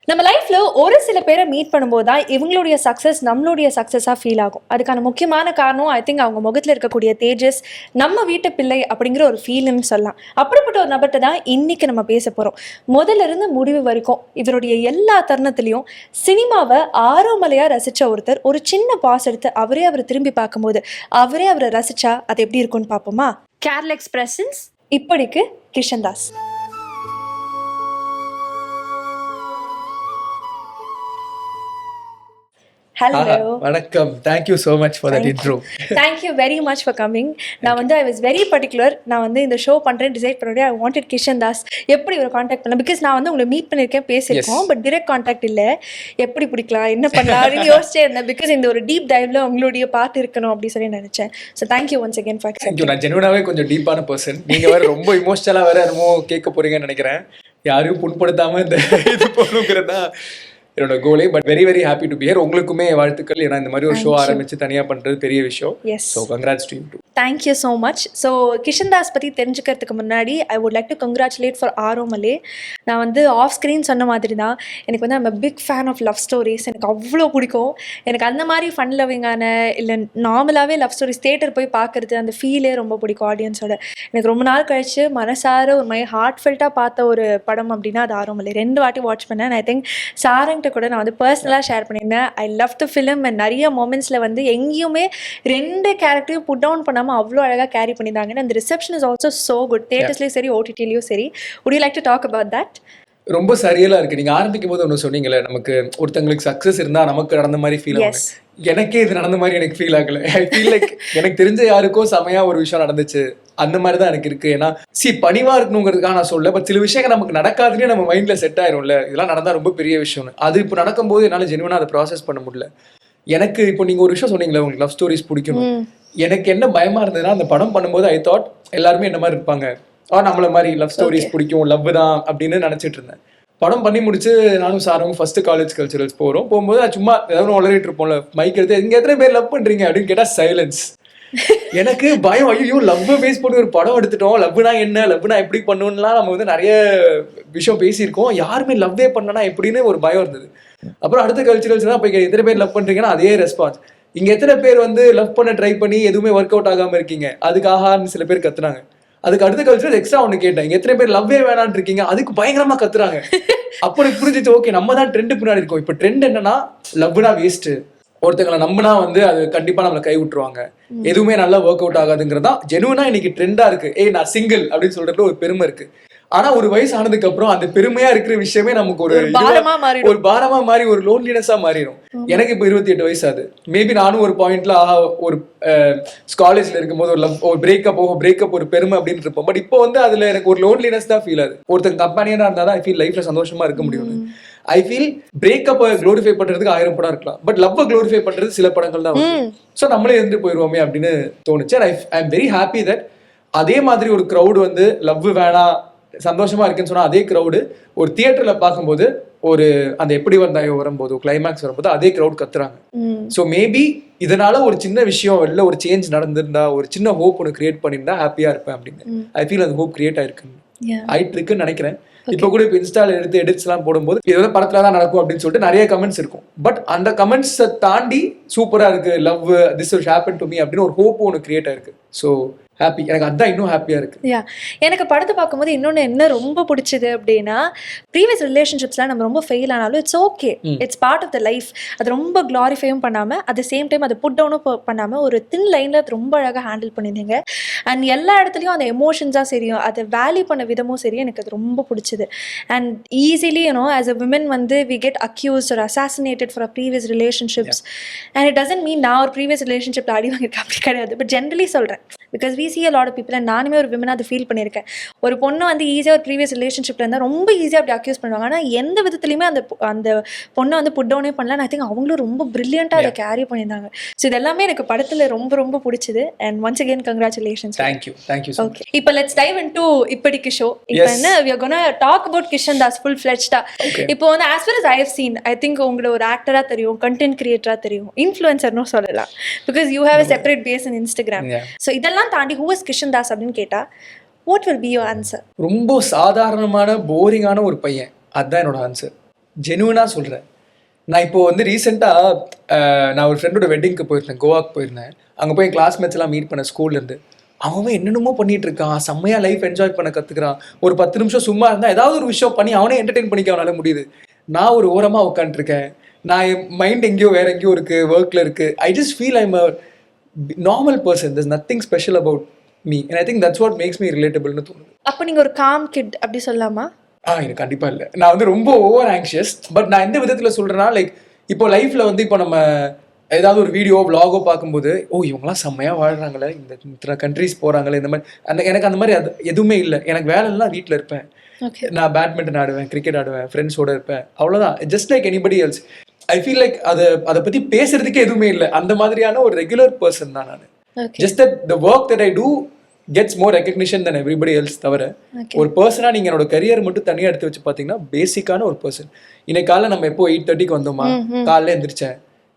நம்ம லைஃப்ல ஒரு சில பேரை மீட் பண்ணும்போது தான் இவங்களுடைய சக்ஸஸ் நம்மளுடைய சக்ஸஸாக ஃபீல் ஆகும். அதுக்கான முக்கியமான காரணம் ஐ திங்க் அவங்க முகத்தில் இருக்கக்கூடிய தேஜஸ், நம்ம வீட்டு பிள்ளை அப்படிங்கிற ஒரு ஃபீல்னு சொல்லலாம். அப்படிப்பட்ட ஒரு நபர்கிட்ட தான் இன்னைக்கு நம்ம பேச போகிறோம். முதல்ல இருந்து முடிவு வரைக்கும் இவருடைய எல்லா தருணத்திலையும் சினிமாவை ஆரோமலையாக ரசித்த ஒருத்தர் ஒரு சின்ன பாஸ் எடுத்து அவர் திரும்பி பார்க்கும்போது அவரை ரசிச்சா அது எப்படி இருக்கும்னு பார்ப்போமா? கேர்லெக்ஸ் பிரசன்ஸ் இப்படிக்கு கிஷன் தாஸ். Hello. வணக்கம். Thank you so much for that intro. Thank you very much for coming. நான் I was very particular. நான் இந்த ஷோ பண்றேன் டிசைட் பண்ணி I wanted கிஷன் தாஸ். எப்படி ஒரு கான்டாக்ட் பண்ணலாம்? பிகாஸ் நான் உங்களை மீட் பண்ணிருக்கேன், பேசியிருக்கோம், பட் டைரக்ட் கான்டாக்ட் இல்ல. எப்படி பிடிக்கலாம், என்ன பண்ணலாம் யோசிச்சே இருந்தேன். பிகாஸ் இந்த ஒரு டீப் டைவ்ல உங்களுடைய பார்ட் இருக்கணும் அப்படி சொல்லி நினைச்சேன். So thank you once again for thank you. நான் ஜெனுவனாவே கொஞ்சம் டீப்பான பர்சன். நீங்க வேற ரொம்ப இமோஷனலா வேற என்னமோ கேட்க போறீங்கன்னு நினைக்கிறேன். யாரையும் புண்படுத்தாம இந்த இது போகணுங்கிறதா என்னோட கோலே. But very very happy to be here. உங்களுக்குமே வாழ்த்துக்கள். ஏன்னா இந்த மாதிரி ஒரு ஷோ ஆரம்பிச்சு தனியா பண்றது பெரிய விஷயம். So congrats to you too. Thank you so much. So Kishan Das பற்றி தெரிஞ்சுக்கிறதுக்கு முன்னாடி I would like to congratulate for Aaromaley. நான் ஆஃப் ஸ்க்ரீன் சொன்ன மாதிரி தான் எனக்கு I'm big fan of love stories. எனக்கு அவ்வளோ பிடிக்கும். எனக்கு அந்த மாதிரி ஃபன் லவ்விங்கான இல்லை நார்மலாகவே லவ் ஸ்டோரிஸ் தேட்டர் போய் பார்க்குறது அந்த ஃபீலே ரொம்ப பிடிக்கும் ஆடியன்ஸோட. எனக்கு ரொம்ப நாள் கழிச்சு மனசார ஒரு மாதிரி ஹார்ட் ஃபெல்ட்டாக பார்த்த ஒரு படம் அப்படின்னா அது ஆரோமலே. 2 வாட்டி வாட்ச் பண்ணேன். ஐ திங்க் சாரங்கிட்ட கூட நான் பர்சனலாக ஷேர் பண்ணியிருந்தேன். I love the film. And நிறைய மொமெண்ட்ஸில் எங்கேயுமே 2 கேரக்டரையும் புட் டவுன் பண்ணாமல் அவ்வளோ அழகாக கேரி பண்ணியிருந்தாங்க. அந்த reception is also so good. தியேட்டர்ஸ்லேயும் சரி, ஓடிடிலையும் சரி. Would you like to talk about that? ரொம்ப சரியலாக இருக்குது. நீங்கள் ஆரம்பிக்கும் போது ஒன்று சொன்னீங்களே, நமக்கு ஒருத்தங்களுக்கு சக்ஸஸ் இருந்தால் நமக்கு நடந்த மாதிரி ஃபீல் ஆகும். எனக்கே இது நடந்த மாதிரி எனக்கு ஃபீல் ஆகலை. ஐ ஃபீல் லைக் எனக்கு தெரிஞ்ச யாருக்கோ செமையா ஒரு விஷயம் நடந்துச்சு அந்த மாதிரி தான் எனக்கு இருக்கு. ஏன்னா பணிவா இருக்கணுங்கிறதுக்காக நான் சொல்ல, பட் சில விஷயங்கள் நமக்கு நடக்காதுன்னே நம்ம மைண்ட்ல செட் ஆயிரும்ல. இதெல்லாம் நடந்தா ரொம்ப பெரிய விஷயம்னு. அது இப்போ நடக்கும்போது என்னால் ஜெனுவனா அதை ப்ராசஸ் பண்ண முடியல. எனக்கு இப்போ நீங்க ஒரு விஷயம் சொன்னீங்களே, உங்களுக்கு லவ் ஸ்டோரிஸ் பிடிக்கணும். எனக்கு என்ன பயமா இருந்ததுன்னா, அந்த படம் பண்ணும்போது ஐ தாட் எல்லாருமே என்ன மாதிரி இருப்பாங்க, நம்மள மாதிரி லவ் ஸ்டோரிஸ் பிடிக்கும், லவ் தான் அப்படின்னு நினைச்சிட்டு இருந்தேன். படம் பண்ணி முடிச்சு நானும் சாரும் ஃபர்ஸ்ட் காலேஜ் கல்ச்சரல்ஸ் போகும்போது சும்மா ஏதாவது உளறிட்டு இருப்போம்ல, மைக் எடுத்து இங்க எத்தனை பேர் லவ் பண்றீங்க அப்படின்னு கேட்டா சைலன்ஸ். எனக்கு பயம், ஐயோ லவ் பேஸ் பண்ணி ஒரு படம் எடுத்துட்டோம், லவ்னா என்ன, லவ்னா எப்படி பண்ணணும்லாம் நம்ம நிறைய விஷயம் பேசியிருக்கோம், யாருமே லவ்வே பண்ணனா எப்படின்னு ஒரு பயம் இருந்தது. அப்புறம் அடுத்த கல்ச்சரல்ஸ் தான் போய் எத்தனை பேர் லவ் பண்றீங்கன்னா அதே ரெஸ்பான்ஸ். இங்க எத்தனை பேர் லவ் பண்ண ட்ரை பண்ணி எதுவுமே ஒர்க் அவுட் ஆகாம இருக்கீங்க, அதுக்காகன்னு சில பேர் கத்துனாங்க. அதுக்கு அடுத்த கல்ச்சர் எக்ஸ்ட்ரா ஒன்று கேட்டேன், இங்க எத்தனை பேர் லவ்வே வேணான்னு இருக்கீங்க, அதுக்கு பயங்கரமா கத்துறாங்க. அப்படி புரிஞ்சிச்சு, ஓகே நம்ம தான் ட்ரெண்ட் பின்னாடி இருக்கோம். இப்போ ட்ரெண்ட் என்னன்னா லவ்னா வேஸ்ட், ஒருத்தங்களை நம்பினா அது கண்டிப்பா நம்மளை கை விட்டுருவாங்க, எதுவுமே நல்லா ஒர்க் அவுட் ஆகாதுங்கிறதா ஜெனுவனா இன்னைக்கு ட்ரெண்டா இருக்கு. நான் சிங்கிள் அப்படின்னு சொல்றதுல ஒரு பெருமை இருக்கு. ஆனா ஒரு வயசு ஆனதுக்கு அப்புறம் அந்த பெருமையா இருக்கிற விஷயமே நமக்கு ஒரு பாரமா மாறி ஒரு லோன்லினஸா மாறிடும். எனக்கு இப்போ 28 வயசு ஆகுது. மேபி நானும் ஒரு பாயிண்ட்ல ஒரு காலேஜ்ல இருக்கும்போது ஒரு பிரேக்கப் ஒரு பெருமை அப்படின்னு இருப்போம். பட் இப்போ அதுல எனக்கு ஒரு லோன்லினஸ் தான் ஃபீல் ஆகுது. ஒருத்தங்க கம்பெனியா இருந்தா தான் ஐ ஃபீல் லைஃப்ல சந்தோஷமா இருக்க முடியும். ஐ ஃபீல் பிரேக்கப் குளோரிஃபை பண்றதுக்கு 1000 படம் இருக்கலாம், பட் லவ் குளோரிஃபை பண்றது சில படங்கள் தான். ஸோ நம்மளே இருந்து போயிருவோமே அப்படின்னு தோணுச்சு. I am very happy that அதே மாதிரி ஒரு க்ரௌடு லவ் வேணாம் சந்தோஷமா இருக்குன்னு சொன்னா அதே க்ரௌடு ஒரு தியேட்டர்ல பார்க்கும்போது ஒரு அந்த எப்படி வந்தாயோ வரும்போது கிளைமேக்ஸ் வரும்போது அதே க்ரௌட் கத்துறாங்க. ஸோ மேபி இதனால ஒரு சின்ன விஷயம் வெளில ஒரு சேஞ்ச் நடந்திருந்தா, ஒரு சின்ன ஹோப் ஒன்று கிரியேட் பண்ணியிருந்தா ஹாப்பியா இருப்பேன் அப்படின்னு ஐ ஃபீல் அந்த ஹோப் கிரியேட் ஆயிட்டு இருக்குன்னு நினைக்கிறேன். இப்போ கூட இப்போ இன்ஸ்டால எடுத்து எடிட்ஸ் எல்லாம் போடும்போது இதெல்லாம் படத்துல தான் நடக்கும் அப்படின்னு சொல்லிட்டு நிறைய கமெண்ட்ஸ் இருக்கும். பட் அந்த கமெண்ட்ஸை தாண்டி சூப்பரா இருக்கு, love this will happen to me அப்படின்னு ஒரு ஹோப் ஒன்று கிரியேட் ஆயிருக்கு. ஸோ ஹாப்பி, எனக்கு அதான் இன்னும் ஹாப்பியா இருக்கு. எனக்கு படத்தை பார்க்கும்போது இன்னொன்று என்ன ரொம்ப பிடிச்சது அப்படின்னா, ப்ரீவியஸ் ரிலேஷன்ஷிப்ஸ்லாம் நம்ம ரொம்ப ஃபெயில் ஆனாலும் it's okay, it's part of the life. அது ரொம்ப க்ளாரிஃபையும் பண்ணாமல் அட் த சேம் டைம் அதை புட் டவுனும் பண்ணாமல் ஒரு தின் லைனில் அது ரொம்ப அழகாக ஹேண்டில் பண்ணியிருந்தீங்க. அண்ட் எல்லா இடத்துலையும் அந்த எமோஷன்ஸாக சரியும் அதை வேல்யூ பண்ண விதமும் சரி எனக்கு அது ரொம்ப பிடிச்சது. And easily as a women we get accused or assassinated for a previous relationships. And it doesn't mean நான் ஒரு ப்ரீவியஸ் ரிலேஷன்ஷிப்பில் அடி வாங்கியிருக்கேன் அப்படி கிடையாது. பட் ஜென்ரலி சொல்கிறேன், because we see a lot of people, and நானுமே ஒரு விமனா அதை ஃபீல் பண்ணியிருக்கேன். ஒரு பொண்ணு ஈஸியாக ஒரு ப்ரீவியஸ் ரிலேஷன்ஷிப்ல இருந்தால் ரொம்ப ஈஸியாக அப்படி அக்யூஸ் பண்ணுவாங்க. ஆனால் எந்த விதத்துலையுமே அந்த பொண்ணை புட் டவுனே பண்ணல. ஐ திங்க் அவங்களும் ரொம்ப பிரில்லியண்டாக அதை கேரி பண்ணியிருந்தாங்க. ஸோ இது எல்லாமே எனக்கு படத்தில் ரொம்ப ரொம்ப பிடிச்சது. And once again congratulations. Thank you. Okay, இப்போ லெட்ஸ் டைவ் இன்டு இப்படிக்கு ஷோ. இப்போ என்ன we are going to talk about Kishan Das full fledged. இப்போ as far as I have seen, I think உங்களை ஒரு ஆக்டரா தெரியும், கண்டென்ட் கிரியேட்டரா தெரியும், இன்ஃப்ளூயன்சர்னு சொல்லலாம், because you have a separate base in Instagram. So இதெல்லாம் தாண்டி who is கிஷன் தாஸ் அப்படின்னு கேட்டா what will be your answer? ரொம்ப சாதாரணமான போரிங்கான ஒரு பையன், அதுதான் என்னோட ஆன்சர். ஜெனுவனாக சொல்கிறேன். நான் இப்போ வந்து ரீசெண்டாக நான் ஒரு ஃப்ரெண்டோட வெட்டிங்க்கு போயிருந்தேன், கோவாக்கு போயிருந்தேன். அங்கே போய் என் கிளாஸ்மேட்ஸ் எல்லாம் மீட் பண்ண ஸ்கூல்லேருந்து. அவன் என்னென்னமோ பண்ணிட்டு இருக்கான், செம்மையாக லைஃப் என்ஜாய் பண்ண கற்றுக்குறான். ஒரு 10 நிமிஷம் சும்மா இருந்தால் ஏதாவது ஒரு விஷயம் பண்ணி அவனே என்டர்டெயின் பண்ணிக்க அவனால முடியுது. நான் ஒரு ஓரமாக உட்காந்துருக்கேன். நான் என் மைண்ட் எங்கேயோ வேற எங்கேயோ இருக்குது, ஒர்க்கில் இருக்குது. I just feel I'm a normal person. there's nothing special about me and I think that's what makes me relatable-னு தோணுது. அப்போ நீங்கள் ஒரு காம் கிட் அப்படி சொல்லலாமா? எனக்கு கண்டிப்பாக இல்லை. நான் வந்து ரொம்ப ஓவர் ஆங்ஷியஸ். பட் நான் எந்த விதத்தில் சொல்கிறேன்னா, லைக் இப்போ லைஃப்பில் வந்து இப்போ நம்ம ஏதாவது ஒரு வீடியோ விலாகோ பார்க்கும்போது, இவங்களாம் செம்மையாக வாழ்கிறாங்களே, இத்தனை கண்ட்ரிஸ் போகிறாங்களே, இந்த மாதிரி எனக்கு அந்த மாதிரி அது எதுவுமே இல்லை. எனக்கு வேலைலாம் வீட்டில் இருப்பேன், நான் பேட்மிண்டன் ஆடுவேன், கிரிக்கெட் ஆடுவேன், ஃப்ரெண்ட்ஸோடு இருப்பேன், அவ்வளோதான். Just like anybody else. I feel like அதை பற்றி பேசுறதுக்கே எதுவுமே இல்லை. அந்த மாதிரியான ஒரு ரெகுலர் பர்சன் தான் நான். Just that the work that I do gets more recognition than everybody else. தவிர ஒரு பர்சனாக நீங்கள் என்னோட கரியர் மட்டும் தனியாக எடுத்து வச்சு பார்த்தீங்கன்னா பேசிக்கான ஒரு பர்சன். இன்னைக்கு காலைல நம்ம எப்போ 8:30 வந்தோமா, காலைல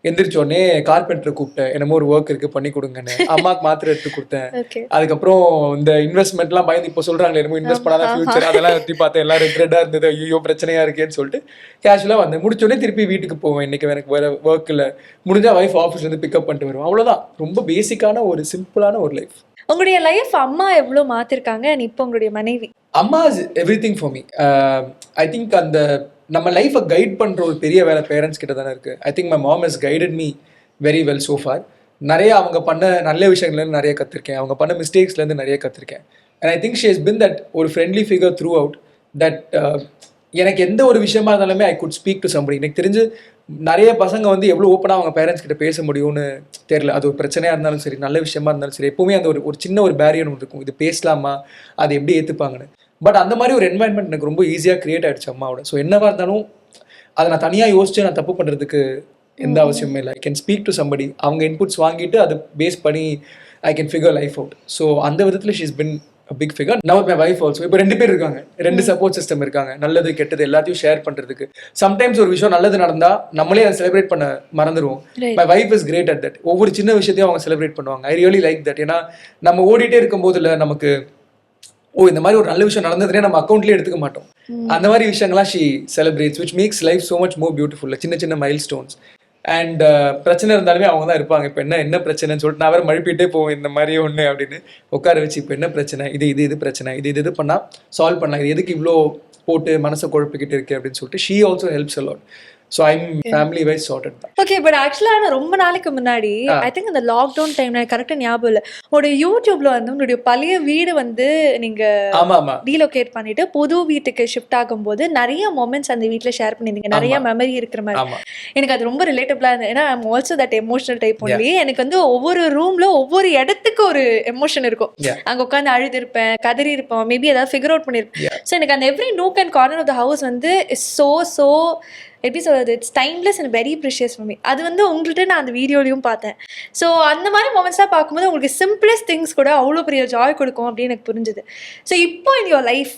எந்திரிச்சோடனே கார்பெண்டரை கூப்பிட்டேன், என்னமோ ஒரு ஒர்க் இருக்கு பண்ணி கொடுங்கன்னு. அம்மாவுக்கு மாத்திரை எடுத்து கொடுத்தேன். அதுக்கப்புறம் இந்த இன்வெஸ்ட்மெண்ட்லாம் பயந்து இப்போ சொல்றாங்களே என்னமோ இன்வெஸ்ட் பண்ணாதான் ஃபியூச்சர், அதெல்லாம் எடுத்து பார்த்தேன், எல்லாம் ரெக்ரெட்டா இருந்தது, ஐயோ பிரச்சனையா இருக்கேன்னு சொல்லிட்டு கேஷுவலாக வந்தேன். முடிச்சோடனே திருப்பி வீட்டுக்கு போவேன். இன்னைக்கு எனக்கு வேற ஒர்க் இல்லை, முடிஞ்சா வைஃப் ஆஃபீஸ்லேருந்து பிக்கப் பண்ணிட்டு வருவேன். அவ்வளோதான். ரொம்ப பேசிக்கான ஒரு சிம்பிளான ஒரு லைஃப். உங்களுடைய லைஃப் அம்மா எவ்வளோ மாத்திருக்காங்க, இப்போ உங்களுடைய மனைவி? அம்மா is everything for me. I think அந்த நம்ம லைஃப்பை கைட் பண்ணுற ஒரு பெரிய வேலை பேரண்ட்ஸ் கிட்ட தானே இருக்குது. I think my mom has guided me very well so far. நிறைய அவங்க பண்ண நல்ல விஷயங்கள்லேருந்து நிறைய கற்றுருக்கேன், அவங்க பண்ண மிஸ்டேக்ஸ்லேருந்து நிறைய கற்றுருக்கேன். And I think she has been that ஒரு friendly figure throughout. That எனக்கு எந்த ஒரு விஷயமா இருந்தாலுமே I could speak to somebody. எனக்கு தெரிஞ்சு நிறைய பசங்க வந்து எவ்வளோ ஓப்பனாக அவங்க பேரண்ட்ஸ் கிட்ட பேச முடியும்னு தெரியல. அது ஒரு பிரச்சனையாக இருந்தாலும் சரி, நல்ல விஷயமா இருந்தாலும் சரி, எப்பவுமே அந்த ஒரு சின்ன ஒரு பேரியர் ஒன்று இருக்கும், இது பேசலாமா, அது எப்படி ஏற்றுப்பாங்கன்னு. பட் அந்த மாதிரி ஒரு என்வாயன்மெண்ட் எனக்கு ரொம்ப ஈஸியாக கிரியேட் ஆகிடுச்சு அம்மாவோட. ஸோ என்னவா இருந்தாலும் அதை நான் தனியாக யோசிச்சு நான் தப்பு பண்ணுறதுக்கு எந்த அவசியமே இல்லை. I can speak to somebody, அவங்க இன்புட்ஸ் வாங்கிட்டு அதை பேஸ் பண்ணி I can figure life out. So அந்த விதத்தில் she is been a big figure. Now my wife also. இப்போ 2 பேர் இருக்காங்க, 2 சப்போர்ட் சிஸ்டம் இருக்காங்க, நல்லது கெட்டது எல்லாத்தையும் ஷேர் பண்ணுறதுக்கு. சம்டைம்ஸ் ஒரு விஷயம் நல்லது நடந்தால் நம்மளே அதை செலிப்ரேட் பண்ண மறந்துடுவோம். My wife is great at that. ஒவ்வொரு சின்ன விஷயத்தையும் அவங்க செலிப்ரேட் பண்ணுவாங்க. I really like that. ஏன்னா நம்ம ஓடிட்டே இருக்கும்போது இல்லை நமக்கு இந்த மாதிரி ஒரு நல்ல விஷயம் நடந்ததுனே நம்ம அக்கௌண்ட்லேயே எடுத்துக்க மாட்டோம். அந்த மாதிரி விஷயங்கள்லாம் she celebrates, which makes life so much more beautiful. சின்ன சின்ன மைல் ஸ்டோன்ஸ். அண்ட் பிரச்சனை இருந்தாலுமே அவங்க தான் இருப்பாங்க. இப்போ என்ன பிரச்சனைன்னு சொல்லிட்டு நான் வேறு மழுப்பிட்டே போவேன், இந்த மாதிரி ஒன்று அப்படின்னு உட்கார வச்சு, இப்போ என்ன பிரச்சனை, இது பிரச்சனை, இது பண்ணால் சால்வ் பண்ணலாம், இது எதுக்கு இவ்வளோ போட்டு மனசை குழப்பிக்கிட்டு இருக்கு அப்படின்னு சொல்லிட்டு she also helps a lot. So I'm family wise sorted தான். ஓகே, பட் ஆக்சுவலாக நான் ரொம்ப நாளைக்கு முன்னாடி ஐ திங்க் இந்த லாக்டவுன் டைம் எனக்கு கரெக்டாக ஞாபகம் இல்லை, உங்களுடைய யூடியூப்ல வந்து உங்களுடைய பழைய வீடு வந்து நீங்கள் ரீலோகேட் பண்ணிட்டு புது வீட்டுக்கு ஷிஃப்ட் ஆகும்போது நிறைய மொமெண்ட்ஸ் அந்த வீட்டில் ஷேர் பண்ணியிருந்தீங்க, நிறைய மெமரி இருக்கிற மாதிரி. எனக்கு அது ரொம்ப ரிலேட்டபிளாக இருந்தது. ஏன்னா I'm also that emotional type only. எனக்கு வந்து ஒவ்வொரு ரூம்ல ஒவ்வொரு இடத்துக்கு ஒரு எமோஷன் இருக்கும். அங்கே உட்காந்து அழுது இருப்பேன், கதறி இருப்பேன், மேபி ஏதாவது ஃபிகர் அவுட் பண்ணியிருப்பேன். ஸோ எனக்கு அந்த every nook and corner of the house வந்து இஸ் ஸோ எப்படி சொல்கிறது, it's timeless and very precious for me. அது வந்து உங்கள்கிட்ட நான் அந்த வீடியோலையும் பார்த்தேன். ஸோ அந்த மாதிரி மொமெண்ட்ஸாக பார்க்கும்போது உங்களுக்கு சிம்பிளஸ்ட் திங்ஸ் கூட அவ்வளோ பெரிய ஜாய் கொடுக்கும் அப்படின்னு எனக்கு புரிஞ்சுது. ஸோ இப்போ இன் யுவர் லைஃப்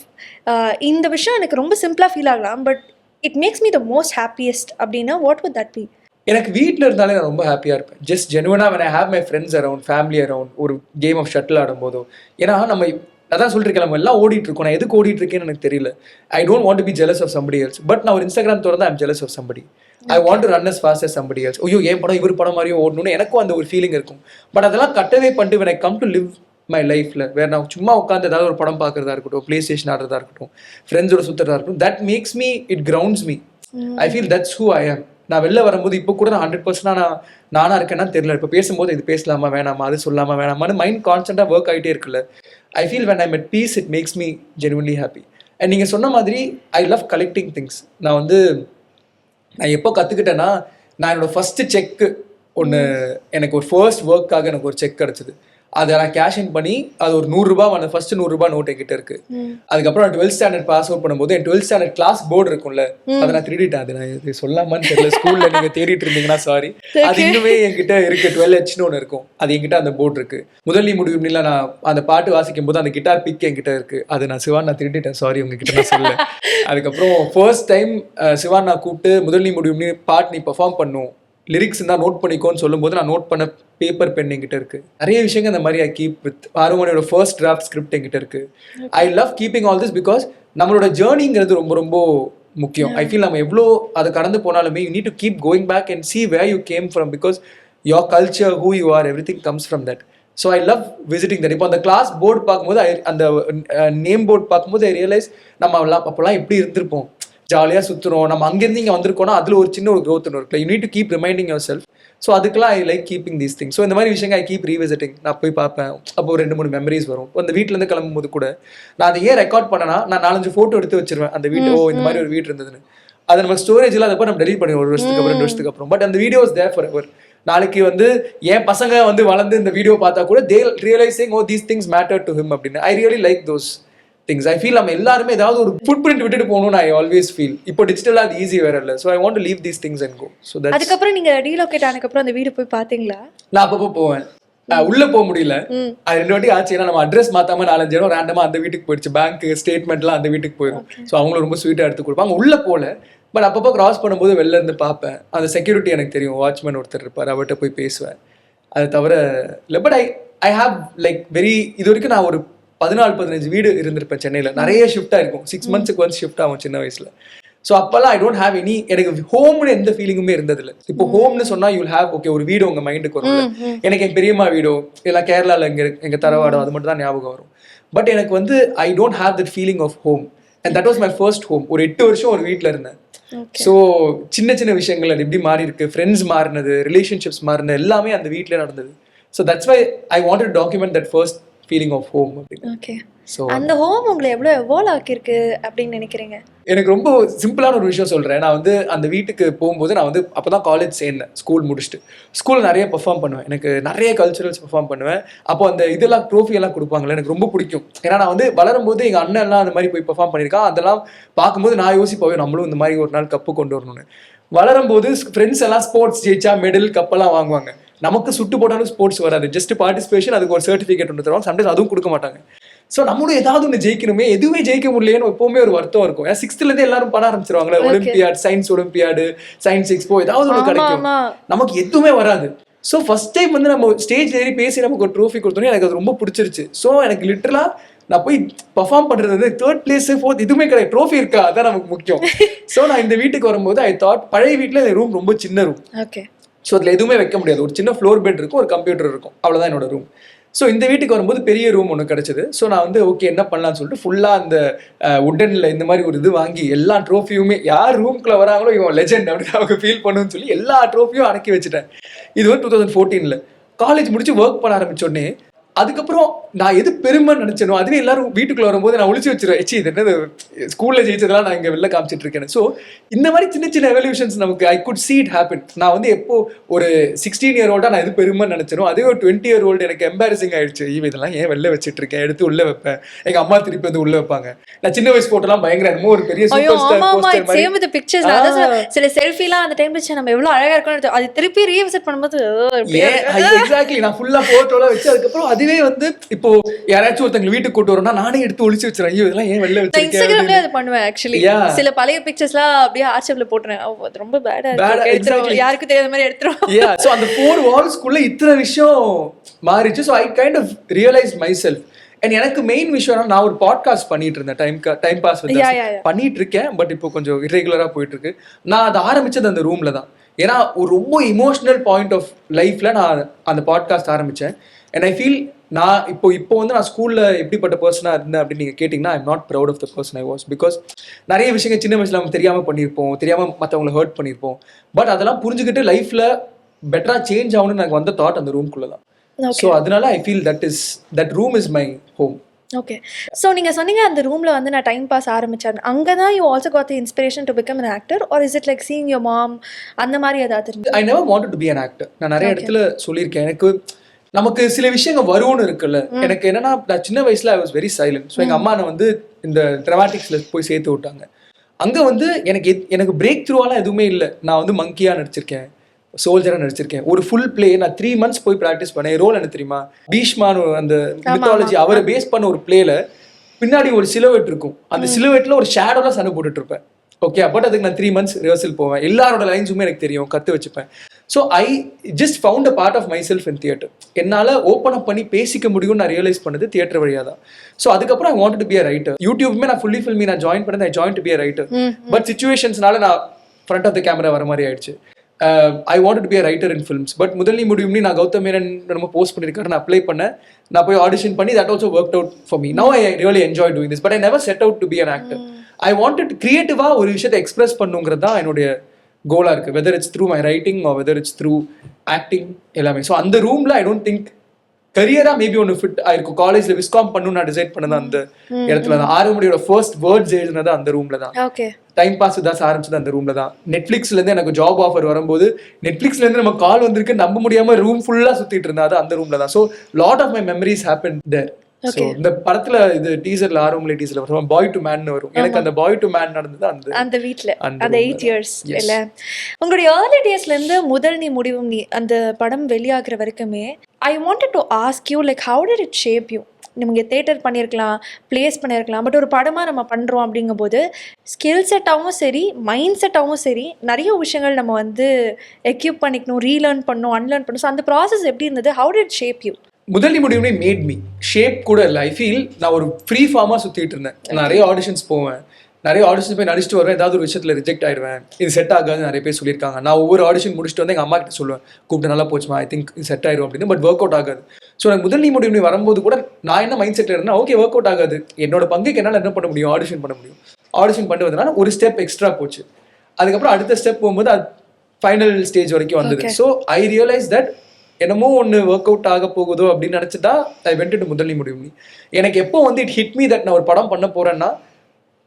இந்த விஷயம் எனக்கு ரொம்ப சிம்பிளாக ஃபீல் ஆகலாம், but it makes me the most happiest அப்படின்னா வாட் வுட் தட் பி? எனக்கு வீட்டில் இருந்தாலே நான் ரொம்ப ஹாப்பியாக இருப்பேன். ஜஸ்ட் ஜெனுவனாக when I have my friends around, family around, ஒரு கேம் ஆஃப் ஷட்டில் ஆடும்போதோ. ஏன்னா நம்ம அதான் சொல்லிருக்கேன், நம்ம எல்லாம் ஓடிட்டு இருக்கோம். நான் எதுக்கு ஓடிட்டு இருக்கேன்னு எனக்கு தெரியல. I don't want to be jealous of somebody else. But நான் ஒரு இன்ஸ்டாகிராம் திறந்தா I'm jealous of somebody. I want to run as fast as somebody else. ஐயோ என் படம் இவர் படம் மாதிரியும் ஓடணும்னு எனக்கும் அந்த ஒரு ஃபீலிங் இருக்கும். பட் அதெல்லாம் கட்டவே பண்ணிட்டு when I come to live my லைஃப்ல வேறு நான் சும்மா உட்காந்து ஏதாவது ஒரு படம் பார்க்குறதா இருக்கட்டும், பிளே ஸ்டேஷன் ஆடுறதா இருக்கட்டும், ஃப்ரெண்ட்ஸோட சுற்றுறதா இருக்கட்டும், that makes me, it grounds me. I feel that's who I ஆம். நான் வெளில வரும்போது இப்போ கூட நான் 100% நானாக இருக்கேன்னா தெரியல. இப்போ பேசும்போது இது பேசலாமா வேணாமா, அது சொல்லாமா வேணாமான்னு மைண்ட் கான்ஸ்டன்ட்டாக ஒர்க் ஆகிட்டே இருக்குல்ல. I feel when I'm at peace, it makes me genuinely happy. And நீங்கள் சொன்ன மாதிரி ஐ லவ் கலெக்டிங் திங்ஸ். நான் எப்போ கற்றுக்கிட்டேன்னா, நான் என்னோடய ஃபஸ்ட்டு செக்கு ஒன்று, எனக்கு ஒரு ஃபர்ஸ்ட் ஒர்க்காக எனக்கு ஒரு செக் கிடச்சிது. அதை நான் கேஷ் இன் பண்ணி அது ஒரு 100 ரூபா வந்து ஃபர்ஸ்ட் 100 ரூபா நோட் என்கிட்ட இருக்கு. அதுக்கப்புறம் நான் 12th ஸ்டாண்டர்ட் பாஸ் அவுட் பண்ணும்போது என் 12th ஸ்டாண்டர்ட் கிளாஸ் போர்டு இருக்கும்ல, அதை நான் திருடிட்டேன். அது நான் இது சொல்லாமான்னு தெரியல, ஸ்கூல்ல நீங்க தேடிட்டு இருந்தீங்கன்னா சாரி, அது இன்னுமே என்கிட்ட இருக்கு. 12Hன்னு ஒன்று இருக்கும், அது என்கிட்ட அந்த போர்டு இருக்கு. முதல் நீ முடியும் இல்லை, நான் அந்த பாட்டு வாசிக்கும் போது அந்த கிட்டார் பிக் என்கிட்ட இருக்கு. அது நான் சிவான் நான் திருடிட்டேன், சாரி உங்ககிட்ட நான் சொல்ல. அதுக்கப்புறம் ஃபர்ஸ்ட் டைம் சிவான் நான் கூப்பிட்டு முதல் நீ முடியும் பாட்டு நீ பெர்ஃபார்ம் பண்ணும், லிரிக்ஸ் இருந்தால் நோட் பண்ணிக்கோன்னு சொல்லும்போது நான் நோட் பண்ண பேப்பர் பென் என்கிட்ட இருக்கு. நிறைய விஷயங்கள் இந்த மாதிரி ஐ கீப் வித். ஆறுமணியோட ஃபர்ஸ்ட் டிராஃப்ட் ஸ்கிரிப்ட் என்கிட்ட இருக்கு. I love keeping all this because நம்மளோட ஜேர்னிங்கிறது ரொம்ப ரொம்ப முக்கியம். ஐ ஃபீல் நம்ம எவ்வளோ அதை கடந்து போனாலுமே you need to keep going back and see where you came from because your culture, who you are, everything comes from that. So I love visiting that. இப்போ அந்த கிளாஸ் போர்டு பார்க்கும்போது அந்த நேம் போர்டு பார்க்கும்போது ஐ realise நம்ம அப்போல்லாம் எப்படி இருந்திருப்போம், ஜாலியாக சுற்றுறோம், நம்ம அங்கேருந்து இங்கே வந்திருக்கோம்னா அதில் ஒரு சின்ன ஒரு growth ஒன்று இருக்குல்ல. You need to keep reminding yourself. So அதுக்கெல்லாம் I like keeping these things. So இந்த மாதிரி விஷயங்கள் ஐ கீப் ரீவிசிட்டிங். நான் போய் பார்ப்பேன், அப்போ ஒரு 2-3 மெமரிஸ் வரும். அந்த வீட்டிலேருந்து கிளம்பும்போது கூட நான் அதை ஏன் ரெக்கார்ட் பண்ணேன்னா, நான் 4-5 ஃபோட்டோ எடுத்து வச்சிருவேன் அந்த வீட்டு. இந்த மாதிரி ஒரு வீடு இருந்ததுன்னு. அது நம்ம ஸ்டோரேஜில் அதை நம்ம டெலிட் பண்ணுவோம் 1 வருஷத்துக்கு அப்புறம் 2 வருஷத்துக்கு அப்புறம். பட் அந்த video is there forever. நாளைக்கு என் பசங்க வளர்ந்து இந்த வீடியோ பார்த்தா கூட they realising oh these things matter to him அப்படின்னு. I really like those things. I feel நம்ம எல்லாருமே ஏதாவது ஒரு ஃபுட் பிரிண்ட் விட்டுட்டு போகணும்னு ஐ ஆல்வேஸ் ஃபீல். இப்போ டிஜிட்டலாக அது ஈஸி வேற இல்லை. So I want to leave these things and go. So அதுக்கப்புறம் நீங்க ரீலோகேட் ஆனதுக்கப்புறம் அந்த வீடு போய் பாத்தீங்களா? நான் அப்பப்போ போவேன். உள்ள போக முடியல, அது 2 வாட்டி ஆச்சு. ஏன்னா நம்ம அட்ரஸ் மாத்தாம 4-5 இடம் ரேண்டமா அந்த வீட்டுக்கு போயிடுச்சு. பேங்க் ஸ்டேட்மெண்ட்லாம் அந்த வீட்டுக்கு போயிடும். ஸோ அவங்களும் ரொம்ப ஸ்வீட்டா எடுத்து கொடுப்பாங்க. உள்ள போல, பட் அப்பப்போ கிராஸ் பண்ணும்போது வெளில இருந்து பார்ப்பேன். அந்த செக்யூரிட்டி எனக்கு தெரியும், வாட்ச்மேன் ஒருத்தர் இருப்பார், அவர்கிட்ட போய் பேசுவேன். அது தவிர இல்லை. பட் ஐ ஹாவ் லைக் இது வரைக்கும் நான் ஒரு 14-15 வீடு இருந்திருப்பேன் சென்னையில். நிறைய ஷிஃப்டாக இருக்கும். 6 monthsக்கு ஒன்ஸ் ஷிஃப்ட் ஆகும் சின்ன வயசில். ஸோ அப்போல்லாம் ஐ டோன்ட் ஹேவ் எனி, எனக்கு ஹோம்னு எந்த ஃபீலிங்குமே இருந்ததில்லை. இப்போ ஹோம்னு சொன்னால் யூல் ஹேவ் ஓகே ஒரு வீடு உங்கள் மைண்டுக்கு வரும். எனக்கு என் பெரியம்மா வீடோ இல்லை கேரளாவில் எங்கள் தரவாடோ அது மட்டும் தான் ஞாபகம் வரும். பட் எனக்கு I don't have that feeling of home. And that was my first home. ஒரு 8 வருஷம் ஒரு வீட்டில் இருந்தேன். ஸோ சின்ன சின்ன விஷயங்கள் அது எப்படி மாறி இருக்கு, ஃப்ரெண்ட்ஸ் மாறினது, ரிலேஷன்ஷிப்ஸ் மாறினது எல்லாமே அந்த வீட்டில் நடந்தது. So that's why I want to document that first feeling of home அப்படின்னு. ஓகே. ஸோ அந்த ஹோம் உங்களை எவ்வளோ எவால்வ் ஆக்கியிருக்கு அப்படின்னு நினைக்கிறீங்க? எனக்கு ரொம்ப சிம்பிளான ஒரு விஷயம் சொல்கிறேன். நான் அந்த வீட்டுக்கு போகும்போது நான் அப்போ தான் காலேஜ் சேர்ந்தேன். ஸ்கூல் முடிச்சுட்டு ஸ்கூல் நிறைய பெர்ஃபார்ம் பண்ணுவேன். எனக்கு நிறைய கல்ச்சுரல்ஸ் பெர்ஃபார்ம் பண்ணுவேன். அப்போ அந்த இதெல்லாம் ட்ரோஃபி எல்லாம் கொடுப்பாங்களே, எனக்கு ரொம்ப பிடிக்கும். ஏன்னா நான் வளரும்போது எங்கள் அண்ணன் எல்லாம் அந்த மாதிரி போய் பெர்ஃபார்ம் பண்ணியிருக்கான். அதெல்லாம் பார்க்கும்போது நான் யோசிப்போம் நம்மளும் இந்த மாதிரி ஒரு நாள் கப்பு கொண்டு வரணும்னு. வளரும்போது ஃப்ரெண்ட்ஸ் எல்லாம் ஸ்போர்ட்ஸ் ஜெயிச்சா மெடல் கப்பெல்லாம் வாங்குவாங்க. நமக்கு சுட்டு போட்டாலும் ஸ்போர்ட்ஸ் வராது, ஜஸ்ட் பார்ட்டிசிபேஷன். அதுக்கு ஒரு சர்டிஃபிகேட் ஒன்று தருவாங்க. சம்டைம்ஸ் அதுவும் கொடுக்க மாட்டாங்க. ஸோ நம்மளும் ஏதாவது ஒன்று ஜெயிக்கணுமே, எதுவுமே ஜெயிக்க முடியலன்னு எப்பவுமே ஒரு வருத்தம் இருக்கும். ஏன்னா 6th எல்லாரும் பண்ண ஆரம்பிச்சிருவாங்களே, olympiad, science olympiad, science expo, ஏதாவது ஒன்று கிடைக்கும். நமக்கு எதுவுமே வராது. ஸோ ஃபர்ஸ்ட் டைம் நம்ம ஸ்டேஜ் ஏறி பேசி நமக்கு ஒரு ட்ரோஃபி கொடுத்தோன்னே எனக்கு அது ரொம்ப பிடிச்சிருச்சு. ஸோ எனக்கு லிட்டரலாக நான் போய் பர்ஃபார்ம் பண்ணுறது 3rd place 4th இதுவுமே கிடையாது, ட்ரோஃபி இருக்கா அதான் நமக்கு முக்கியம். ஸோ நான் இந்த வீட்டுக்கு வரும்போது ஐ தாட், பழைய வீட்டில் ரூம் ரொம்ப சின்ன ரூம். ஓகே. ஸோ அதில் எதுவுமே வைக்க முடியாது. ஒரு சின்ன ஃப்ளோர் பெட் இருக்கும், ஒரு கம்ப்யூட்டர் இருக்கும், அவ்வளோதான் என்னோட ரூம். ஸோ இந்த வீட்டுக்கு வரும்போது பெரிய ரூம் ஒன்று கிடச்சிது. ஸோ நான் ஓகே என்ன பண்ணலான்னு சொல்லிட்டு ஃபுல்லாக அந்த உட்டனில் இந்த மாதிரி ஒரு இது வாங்கி எல்லா ட்ரோஃபியுமே, யார் ரூம்குள்ளே வராங்களோ இவன் லெஜெண்ட் அப்படின்னு அவங்க ஃபீல் பண்ணுன்னு சொல்லி எல்லா ட்ரோஃபியும் அடக்கி வச்சுட்டேன். இது 2014 காலேஜ் முடிச்சு ஒர்க் பண்ண ஆரம்பிச்சோடனே. அதுக்கப்புறம் நான் எது பெருமைன்னு நினைச்சேனோ அதுவே எல்லாரும் வீட்டுக்குள்ள வரும்போது நான் ஒளிச்சு வச்சிருவேன். இது என்னது ஸ்கூல்ல ஜெயிச்சதெல்லாம் நான் இங்க வெளில காமிச்சிட்டு இருக்கேன். ஸோ இந்த மாதிரி சின்ன சின்ன எவல்யூஷன்ஸ் நமக்கு I could see it happen. நான் எப்போ ஒரு 16 year old நான் எது பெருமைன்னு நினைச்சேனோ அதே ஒரு 20 year old எனக்கு எம்பாரசிங் ஆயிடுச்சு. இதெல்லாம் ஏன் வெளில வச்சிட்டு இருக்கேன், எடுத்து உள்ள வைப்பேன். எங்க அம்மா திருப்பி உள்ள வைப்பாங்க. நான் சின்ன வயசு போட்டோலாம் பயங்கர ஒரு பெரிய சூப்பர் ஸ்டார் போஸ்டர் மாதிரி பிக்சர்ஸ். சில செல்ஃபிலாம் அந்த டைம்ல நம்ம எவ்வளவு அழகா இருக்கும்னு அது திருப்பி ரீவிசிட் பண்ணும்போது எக்ஸாக்ட்லி நான் ஃபுல்லா போட்டோலாம் வச்சு அதுக்கப்புறம் அதுவே இப்போ யாராச்சும் ஒருத்தங்க வீட்டுக்கு கூட்டு வரோம்னா நானே எடுத்து ஒளிச்சு வச்சிருக்கேன். ஐயோ இதெல்லாம் ஏன் வெளில வச்சிருக்கேன். இன்ஸ்டாகிராம்லயே அது பண்ணுவேன் ஆக்சுவலி. சில பழைய பிக்சர்ஸ்லாம் அப்படியே ஆர்ச்சிவ்ல போட்டுறேன். அது ரொம்ப பேடா இருக்கு, யாருக்கும் தெரியாத மாதிரி எடுத்துறோம். சோ அந்த 4 walls-க்குள்ள இத்தனை விஷயம் மாறிச்சு. So I kind of realised my self. எனக்கு மெயின் விஷயம், நான் ஒரு பாட்காஸ்ட் பண்ணிட்டு இருந்தேன், டைம் பாஸ் பண்ணிட்டு இருக்கேன். பட் இப்போ கொஞ்சம் இரெகுலரா போயிட்டு இருக்கு. நான் அதை ஆரம்பிச்சது அந்த ரூம்ல தான். ஏன்னா ஒரு ரொம்ப இமோஷனல் பாயிண்ட் ஆஃப் லைஃப்ல நான் அந்த பாட்காஸ்ட் ஆரம்பிச்சேன். அண்ட் ஐ ஃபீல் நான் இப்போ நான் ஸ்கூல்ல எப்படிப்பட்ட பர்சனாக இருந்தேன் அப்படின்னு நீங்கள் கேட்டிங்கன்னா I'm not proud of the person I was. Because நிறைய விஷயங்கள் சின்ன வயசுல நம்ம தெரியாமல் பண்ணியிருப்போம், தெரியாமல் மற்றவங்களை ஹர்ட் பண்ணியிருப்போம். பட் அதெல்லாம் புரிஞ்சுக்கிட்டு லைஃப்ல பெட்டரா சேஞ்ச் ஆகணும்னு எனக்கு வந்த தாட் அந்த ரூம்குள்ள தான். ஸோ அதனால I feel that room is my home. Okay. So நீங்கள் சொன்னீங்க அந்த ரூமில் நான் டைம் பாஸ் ஆரம்பித்தேன். அங்கே தான் you also got the inspiration to become an actor or is it like seeing your mom அந்த மாதிரி ஏதாவது இருந்துச்சு? I never wanted to be an actor. நான் நிறைய இடத்துல சொல்லியிருக்கேன். எனக்கு நமக்கு சில விஷயங்கள் வரும்னு இருக்குல்ல. எனக்கு என்னன்னா நான் சின்ன வயசுல I was very silent. So எங்கள் அம்மா நான் இந்த ட்ராமாட்டிக்ஸில் போய் சேர்த்து விட்டாங்க. அங்கே எனக்கு பிரேக் த்ரூவாலாம் எதுவுமே இல்லை. நான் மங்கியாக நடிச்சிருக்கேன், சோல்ஜராக நடிச்சிருக்கேன். ஒரு ஃபுல் பிளே நான் 3 months போய் ப்ராக்டிஸ் பண்ணேன். ரோல் என்ன தெரியுமா, பீஷ்மான் அந்த மித்தாலஜி அவரை பேஸ் பண்ண ஒரு பிளேல பின்னாடி ஒரு சிலுவேட் இருக்கும். அந்த சிலுவேட்ல ஒரு ஷேடோலாம் சண்டை போட்டுட்டு இருப்பேன். ஓகே. பட் அதுக்கு நான் 3 months ரிஹர்சல் போவேன். எல்லாரோட லைன்ஸுமே எனக்கு தெரியும், கற்று வச்சுப்பேன். So I just found a part of my self in theatre. என்னால் ஓப்பன் அப் பண்ணி பேசிக்க முடியும்னு நான் ரியலைஸ் பண்ணது தியேட்டர் வழியாக தான். ஸோ அதுக்கப்புறம் I want to be a writer. யூடியூப்மே நான் ஃபுல்லி ஃபில்மி நான் ஜாயின் பண்ணது, I join to be a writer. But சிச்சுவேஷன்ஸ்னால நான் ஃப்ரண்ட் ஆஃப் த கேமரா வர மாதிரி ஆயிடுச்சு. I want to be a writer in films. But முதல் நீ முடியும்னு நான் கௌதம் மேனன் நம்ம போஸ்ட் பண்ணியிருக்காரு, நான் அப்ளை பண்ணேன், நான் போய் ஆடிஷன் பண்ணி that also work out for me. Now I really enjoy doing this. But I never set out to be an actor. I wanted கிரியேட்டிவாக ஒரு விஷயத்தை எக்ஸ்பிரஸ் பண்ணுங்கிறது தான் என்னுடைய கோலாக இருக்குது. Whether it's through my writing or whether it's through acting எல்லாமே. So அந்த ரூமில் ஐ டோன்ட் திங்க் கரியராக மேபி ஒன்று ஃபிட் ஆயிருக்கும். காலேஜில் விஸ்காம் பண்ணணும்னு நான் டிசைட் பண்ணது அந்த இடத்துல தான். ஆறுமுடியோட ஃபர்ஸ்ட் வேர்ட்ஸ் எழுதுனது அந்த ரூமில் தான். டைம் பாஸ் தான் ஆரம்பிச்சது அந்த ரூம்ல தான். நெட்ஃபிளிக்ஸ்லேருந்து எனக்கு ஜாப் ஆஃபர் வரும்போது நெட்ஃபிளிக்ஸ்லேருந்து நம்ம கால் வந்திருக்கு நம்ப முடியாமல் ரூம் ஃபுல்லாக சுற்றிட்டு இருந்தா அது அந்த ரூம்ல தான். So lot of my memories happen there. So இந்த படத்துல இது டீசர்ல ஆரோம்ல டீசர்ல வரும் பாய் டு மேன் வரும். எனக்கு அந்த பாய் டு மேன் நடந்தது அந்த வீட்ல அந்த 8 years இல்ல. உங்களுடைய ஏர்லி டேஸ்ல இருந்து முதல் நீ முடிவும் நீ அந்த படம் வெளியாகிற வரைக்குமே I wanted to ask you like how did it shape you? நமக்கு தேட்டர் பண்ணியிருக்கலாம், பிளேஸ் பண்ணியிருக்கலாம், பட் ஒரு படமாக நம்ம பண்ணுறோம் அப்படிங்கும்போது ஸ்கில் செட்டாகவும் சரி மைண்ட் செட்டாகவும் சரி நிறைய விஷயங்கள் நம்ம வந்து எக்யூப் பண்ணிக்கணும், ரீலேர்ன் பண்ணணும், அன்லேர்ன் பண்ணணும். ஸோ அந்த ப்ராசஸ் எப்படி இருந்தது? How did shape you? முதல் முடிவுமே மேட் மீ. ஷேப் கூட இல்லை. ஐ ஃபீல் நான் ஒரு ஃப்ரீ ஃபார்மாக சுற்றிட்டு இருந்தேன். நிறைய ஆடிஷன்ஸ் போவேன், நிறைய ஆடிஷன் போய் நடிச்சுட்டு வருவேன். ஏதாவது ஒரு விஷயத்தில் ரிஜெக்ட் ஆயிடுவேன், இது செட் ஆகாது நிறைய பேர் சொல்லியிருக்காங்க. நான் ஒவ்வொரு ஆடிஷன் முடிச்சுட்டு வந்து எங்கள் அம்மா கிட்ட சொல்லுவேன், கூப்பிட்டு நல்லா போச்சுமா, ஐ திங்க் இது செட் ஆயிடும் அப்படின்னு. பட் ஒர்க் அவுட் ஆகாது. ஸோ எனக்கு முதல் முடிவு வரும்போது கூட நான் என்ன மைண்ட் செட்டில் இருந்தேன், ஓகே ஒர்க் அவுட் ஆகாது, என்னோட பங்குக்கு என்னால் என்ன பண்ண முடியும், ஆடிஷன் பண்ண முடியும். ஆடிஷன் பண்ணிட்டு வந்ததுனால ஒரு ஸ்டெப் எக்ஸ்ட்ரா போச்சு. அதுக்கப்புறம் அடுத்த ஸ்டெப் போகும்போது அது ஃபைனல் ஸ்டேஜ் வரைக்கும் வந்தது. ஸோ ஐ ரியலைஸ் தட் என்னமோ ஒன்று ஒர்க் அவுட் ஆக போகுதோ அப்படின்னு நினச்சிட்டா ஐ வென்ட் டு முதல் முடிவு. எனக்கு எப்போ வந்து இட் ஹிட் மீ தட் நான் ஒரு படம் பண்ண போறேன்னா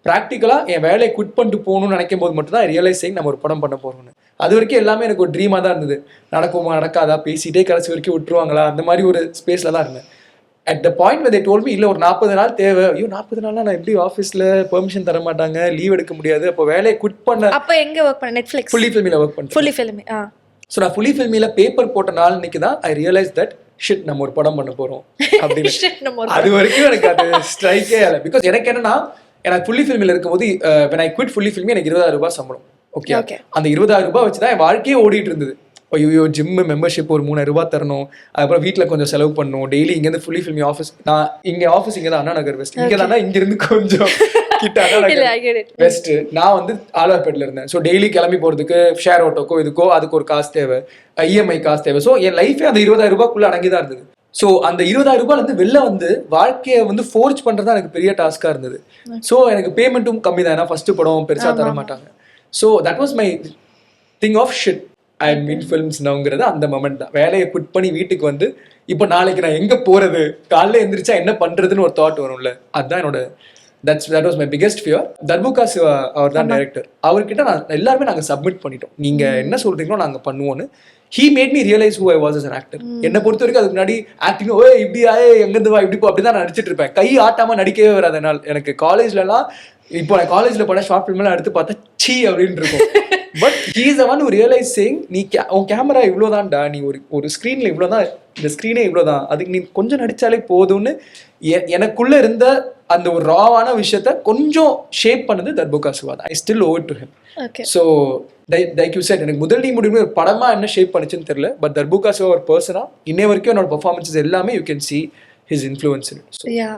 ப்ராக்டிக்கலாக என் வேலையை குவிட் பண்ணிட்டு போகணும்னு நினைக்கும் போது மட்டும் தான் ரியலைஸ் செய்ய நம்ம ஒரு படம் பண்ண போகிறோம்னு. அது வரைக்கும் எல்லாமே எனக்கு ஒரு ட்ரீமாக தான் இருந்தது. நடக்குமா நடக்காதா, பேசிட்டே கடைசி வரைக்கும் விட்டுருவாங்களா, அந்த மாதிரி ஒரு ஸ்பேஸில் தான் இருந்தேன். At the point where they told me இல்லை ஒரு 40 நாள் தேவை. ஐயோ 40 நாள்லாம் நான் எப்படி ஆஃபீஸில் பெர்மிஷன் தர மாட்டாங்க, லீவ் எடுக்க முடியாது. அப்போ வேலையை குவிட் பண்ண. அப்போ எங்கே ஒர்க் பண்ண? நெட்ஃப்ளிக்ஸ் ஃபுல்லி ஃபில்மியில் ஒர்க் பண்ணேன். ஃபுல்லி ஃபில்மி. ஸோ நான் ஃபுல்லி ஃபில்மியில் பேப்பர் போட்ட நாள் இன்னைக்கு தான் ஐ ரியலைஸ் தட் ஷிட் நம்ம ஒரு படம் பண்ண போகிறோம் அப்படின்னு. அது வரைக்கும் எனக்கு அது ஸ்ட்ரைக்கே இல்லை. பிகாஸ் எனக்கு என்னன்னா, எனக்கு ஃபுல்லி ஃபில்மில் இருக்கும்போது when I quit fully filmi எனக்கு 20,000 ரூபாய் சம்பளம். ஓகே, அந்த 20,000 ரூபாய் வச்சு தான் என் வாழ்க்கையே ஓடிட்டு இருந்தது. ஐயோ ஜிம் மெம்பர்ஷிப் ஒரு 3,000 ரூபாய் தரணும், அதுக்கப்புறம் வீட்டில் கொஞ்சம் செலவு பண்ணணும், டெய்லி இங்கேருந்து ஃபுல்லி ஃபில்மி ஆஃபீஸ். நான் இங்கே ஆஃபீஸ் இங்கே தான் அண்ணா நகர் வெஸ்ட், இங்கே தானே இங்கிருந்து கொஞ்சம் கிட்ட அண்ணா நகர் வெஸ்ட். நான் வந்து ஆழ்வார்பேட்டில் இருந்தேன். ஸோ டெய்லி கிளம்பி போகிறதுக்கு ஷேர் ஆட்டோக்கோ இதுக்கோ அதுக்கு ஒரு காசு தேவை, இஎம்ஐ காசு தேவை. ஸோ என் லைஃபே அந்த 20,000 ரூபாய்க்குள்ளே அடங்கி தான் இருந்தது. ஸோ அந்த 20,000 ரூபாயிலேருந்து வெளில வந்து வாழ்க்கையை வந்து ஃபோர்ஜ் பண்ணுறது தான் எனக்கு பெரிய டாஸ்காக இருந்தது. ஸோ எனக்கு பேமெண்ட்டும் கம்மி தான், ஏன்னா ஃபஸ்ட்டு படம் பெருசாக தர மாட்டாங்க. So that was my thing of shit I am in films நவுங்கிறது அந்த மொமெண்ட் தான். வேலையை குட் பண்ணி வீட்டுக்கு வந்து இப்போ நாளைக்கு நான் எங்கே போகிறது, காலையில் எழுந்திரிச்சா என்ன பண்ணுறதுன்னு ஒரு தாட் வரும்ல, அதுதான் என்னோட that was my biggest fear. Darbuka Siva அவர் தான் டைரக்டர். அவர்கிட்ட நான் எல்லாருமே நாங்கள் சப்மிட் பண்ணிட்டோம், நீங்கள் என்ன சொல்கிறீங்களோ நாங்கள் பண்ணுவோன்னு. He made me realize who I was as an actor. என்னை பொறுத்த வரைக்கும் அதுக்கு முன்னாடி ஆக்டிங் ஓ இப்படி எங்கேருந்து வா இப்படி போ அப்படி தான் நான் நடிச்சிட்டு இருப்பேன். கை ஆட்டாமல் நடிக்கவே வராது. அதனால் எனக்கு காலேஜ்லலாம் இப்போ நான் காலேஜில் பண்ண ஷார்ட் ஃபிலிம்லாம் எடுத்து பார்த்தா சீ அப்படின்னு இருக்கும். But he is the one who realized saying நீ உன் கேமரா இவ்வளோதான்டா, நீ ஒரு ஸ்க்ரீனில் இவ்வளோ தான், இந்த ஸ்க்ரீனே இவ்வளோ தான், அதுக்கு நீ கொஞ்சம் நடித்தாலே போதும்னு எனக்குள்ளே இருந்த அந்த ஒரு ராவான விஷயத்த கொஞ்சம் ஷேப் பண்ணது தர்புகா சிவா தான். I still over to him. So like you said, எனக்கு முதல் நீ முடிவு ஒரு படமாக என்ன ஷேப் பண்ணிச்சுன்னு தெரியல, பட் தர்புகா சிவா ஒரு பர்சனாக இன்னை வரைக்கும் என்னோட பர்ஃபார்மன்ஸஸ் எல்லாமே you can see his influence in it. Yeah,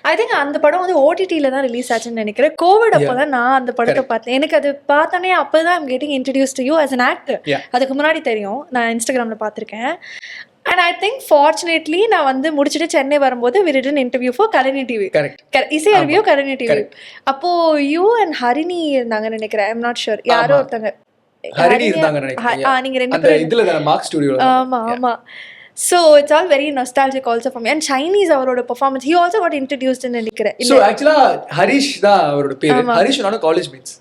I think அந்த படம் வந்து OTT-ல தான் ரிலீஸ் ஆச்சுன்னு நினைக்கிறேன். கோவிட் அப்போ தான் நான் அந்த படத்தை பார்த்தேன். எனக்கு அது பார்த்தோன்னே அப்போ தான் I'm getting introduced to you as an actor. அதுக்கு முன்னாடி தெரியும், நான் இன்ஸ்டாகிராமில் பார்த்துருக்கேன். அண்ட் ஐ திங்க் ஃபார்ச்சுனேட்லி நான் வந்து முடிச்சுட்டு சென்னை வரும்போது we did an interview for கரணி டிவி. இசை அறிவியோ கரணி டிவி. அப்போ யூ அண்ட் ஹரிணி இருந்தாங்கன்னு நினைக்கிறேன், ஐம் நாட் ஷூர், யாரோ ஒருத்தங்க ஹரிணி இருந்தாங்க நினைக்கிறேன். நீங்க ரெண்டு பேரும் இதுல தான மார்க் ஸ்டுடியோல. ஆமா. So it's all very nostalgic also for me. And Chinese அவரோட performance, he also got introduced in நினைக்கிறேன். So actually ஹரிஷ் தான் அவரோட பேரு. ஹரிஷ் நானும் காலேஜ் மேட்ஸ்,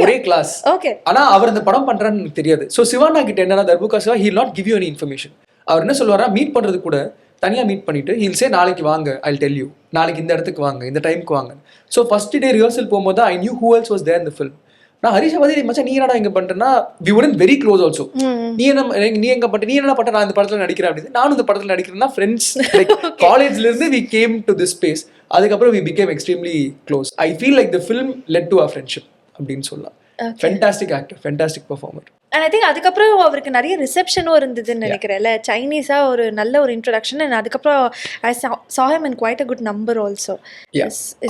ஒரே கிளாஸ். ஓகே. ஆனா அவர் அந்த படம் பண்றான்னு எனக்கு தெரியாது. ஸோ சிவானா கிட்ட என்னன்னா Darbuka Siva he will not give you any information. அவர் என்ன சொல்லுவாரா, மீட் பண்றது கூட தனியாக மீட் பண்ணிட்டு he'll say நாளைக்கு வாங்க, I'll tell you, நாளைக்கு இந்த இடத்துக்கு வாங்க, இந்த டைமுக்கு வாங்க. ஸோ ஃபர்ஸ்ட் டே ரிஹர்சல் போகும்போது I knew who else was there in the film. நான் ஹரிஷா பத்தி மச்சான் நீ என்னடா இங்க பண்றேன்னா we weren't very close also. நீ எங்க பண்ற, நீ என்ன பண்ற, நான் இந்த படத்துல நடிக்கிறேன் அப்படின்னு. நானும் இந்த படத்துல நடிக்கிறேன்னா ஃப்ரெண்ட்ஸ், லைக் காலேஜ்ல இருந்து we came to this space. அதுக்கப்புறம் we became extremely close. I feel like the film led to our friendship அப்படின்னு சொல்லலாம். Fantastic actor, fantastic performer. And I think அதுக்கப்புறம் அவருக்கு நிறைய ரிசெப்ஷனும் இருந்ததுன்னு நினைக்கிறேன்ல, சைனீஸா ஒரு நல்ல ஒரு இன்ட்ரோடக்ஷன். அண்ட் அதுக்கப்புறம் ஐ saw him in quite a good number also.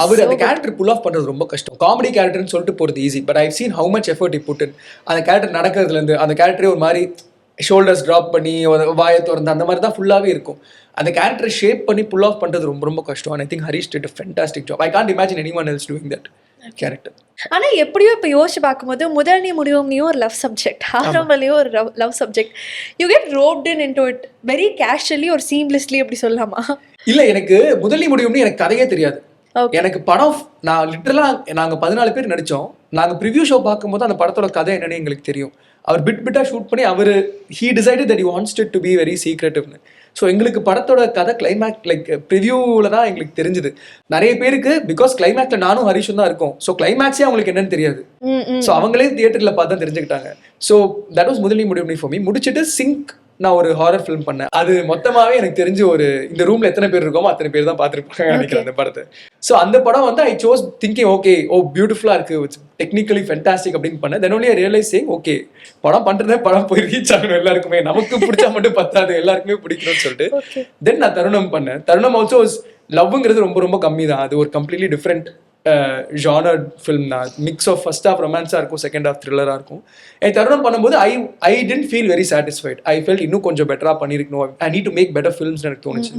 அவர் அந்த கேரக்டர் புல் ஆஃப் பண்றது ரொம்ப கஷ்டம். காமெடி கேரக்டர்னு சொல்லிட்டு போறது easy, but I've seen how much effort he put in. அந்த கேரக்டர் நடக்கிறதுல இருந்து அந்த கேரக்டரே ஒரு மாதிரி ஷோல்டர்ஸ் ட்ராப் பண்ணி வாயை திறந்து அந்த மாதிரி தான் ஃபுல்லாகவே இருக்கும். அந்த கேரக்டரை ஷேப் பண்ணி புல் ஆஃப் பண்ணுறது ரொம்ப ரொம்ப கஷ்டம். And I think Harish did a fantastic job. I can't imagine anyone else doing that character. ஆனா எப்படியோ இப்போ யோசிச்சு பார்க்கும்போது முதல் நீ முடிவும் ஒரு லவ் சப்ஜெக்ட், ஆரம்பலையும் ஒரு love subject, you get robbed into it very casually ஒரு சீம்லெஸ்லி அப்படி சொல்லலாமா? இல்ல, எனக்கு முதல் நீ முடியும்னு எனக்கு கதையே தெரியாது. எனக்கு படம் நான் லிட்டரலா நாங்க 14 பேர் நடிச்சோம். நாங்க ப்ரிவியூ ஷோ பார்க்கும்போது அந்த படத்தோட கதை என்னன்னு எங்களுக்கு தெரியும். அவர் பிட்டா ஷூட் பண்ணி அவர் he decided that he wants it to be very secretive. So எங்களுக்கு படத்தோட கதை கிளைமேக்ஸ் லைக் ப்ரிவியூவில் தான் எங்களுக்கு தெரிஞ்சுது. நிறைய பேருக்கு பிகாஸ் கிளைமேக்ஸில் நானும் ஹரிஷும் தான் இருக்கும். ஸோ கிளைமேக்ஸே அவங்களுக்கு என்னன்னு தெரியாது. ஸோ அவங்களே தியேட்டரில் பார்த்து தான் தெரிஞ்சுக்கிட்டாங்க. ஸோ தட் வாஸ் முதலி முடியும் ஃபார் மீ. முடிச்சுட்டு சிங்க் நான் ஒரு ஹாரர் ஃபிலிம் பண்ணேன். அது மொத்தமாகவே எனக்கு தெரிஞ்சு ஒரு இந்த ரூமில் எத்தனை பேர் இருக்கோமோ அத்தனை பேர் தான் பார்த்துருப்பாங்க நினைக்கிறேன் அந்த படத்தை. ஸோ அந்த படம் வந்து ஐ சோஸ் திங்கிங் ஓகே பியூட்டிஃபுல்லாக இருக்குது, டெக்னிக்கலி ஃபென்டாஸ்டிக் அப்படின்னு பண்ணேன். Then only I realise saying okay படம் பண்ணுறதே படம் போய் ரீச் ஆகணும் எல்லாருக்குமே, நமக்கு பிடிச்சா மட்டும் பத்தாது, எல்லாருக்குமே பிடிக்கணும்னு சொல்லிட்டு தென் நான் தருணம் பண்ணேன். தருணம் ஆல்சோ லவ்ங்கிறது ரொம்ப ரொம்ப கம்மி தான். அது ஒரு கம்ப்ளீட்லி டிஃப்ரெண்ட் ஜானர் ஃபிலிம் தான். மிக்ஸ் ஆஃப் ஃபர்ஸ்ட் ஹாஃப் ரொமான்ஸாக இருக்கும், செகண்ட் ஹாஃப் த்ரில்லராக இருக்கும். என் தருணம் பண்ணும்போது I didn't feel very satisfied. I felt இன்னும் கொஞ்சம் பெட்டராக பண்ணியிருக்கணும், I need to make better films எனக்கு தோணுச்சு.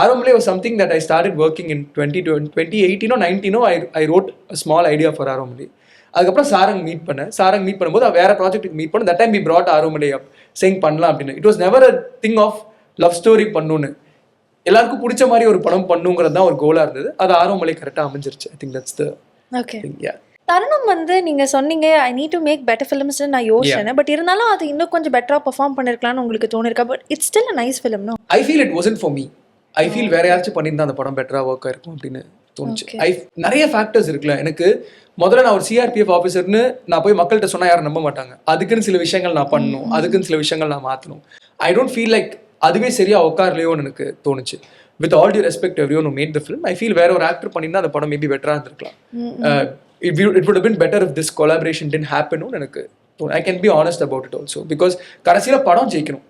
ஆரம்பலே was something that I started working in 2018 or 19 I wrote small idea for Aaromaley. அதுக்கப்புறம் சாரங் மீட் பண்ணும்போது வேற ப்ராஜெக்ட்டுக்கு மீட் பண்ண. தட் டைம் வி brought ஆரோமலி அப் சேயிங் பண்ணலாம் அப்படின்னு. It was never a thing of love story பண்ணணும்னு, எல்லாருக்கும் பிடிச்ச மாதிரி ஒரு படம் பண்ணுங்கிறது தான் ஒரு கோலா இருந்தது. அது ஆரோமலை கரெக்டாக அமைஞ்சிருச்சு. I think that's the thing. Yeah, Tharunam வந்து நீங்க சொன்னீங்க I need to make better ஃபிலிம்ஸ்னு நான் யோசிச்சேன். பட் இருந்தாலும் அது இன்னும் கொஞ்சம் பெட்டரா பெர்ஃபார்ம் பண்ணிருக்கலாம்னு உங்களுக்கு தோணிருக்கா? But it's still a nice film, no? I feel it wasn't for me. I feel வேற யாராச்சும் பண்ணியிருந்தா அந்த படம் பெட்டரா ஒர்க் ஆயிருக்கும் அப்படின்னு தோணுச்சு. நிறைய ஃபேக்டர்ஸ் இருக்குல்ல. எனக்கு முதல்ல நான் ஒரு சிஆர்பிஎஃப் ஆஃபீஸர்னு நான் போய் மக்கள்கிட்ட சொன்னா யாரும் நம்ப மாட்டாங்க. அதுக்குன்னு சில விஷயங்கள் நான் பண்ணணும், அதுக்குன்னு சில விஷயங்கள் நான் மாற்றணும். ஐ டோன்ட் ஃபீல் லைக் அதுவே சரியா உட்காரலையோன்னு எனக்கு தோணுச்சு. With all due respect everyone who made the film, I feel வேற ஒரு ஆக்டர் பண்ணியிருந்தா அந்த படம் மேபி பெட்டரா இருந்திருக்கலாம். It would have been better if this collaboration didn't happen. எனக்கு I can be honest about it also, because கடைசியில் படம் ஜெயிக்கணும்.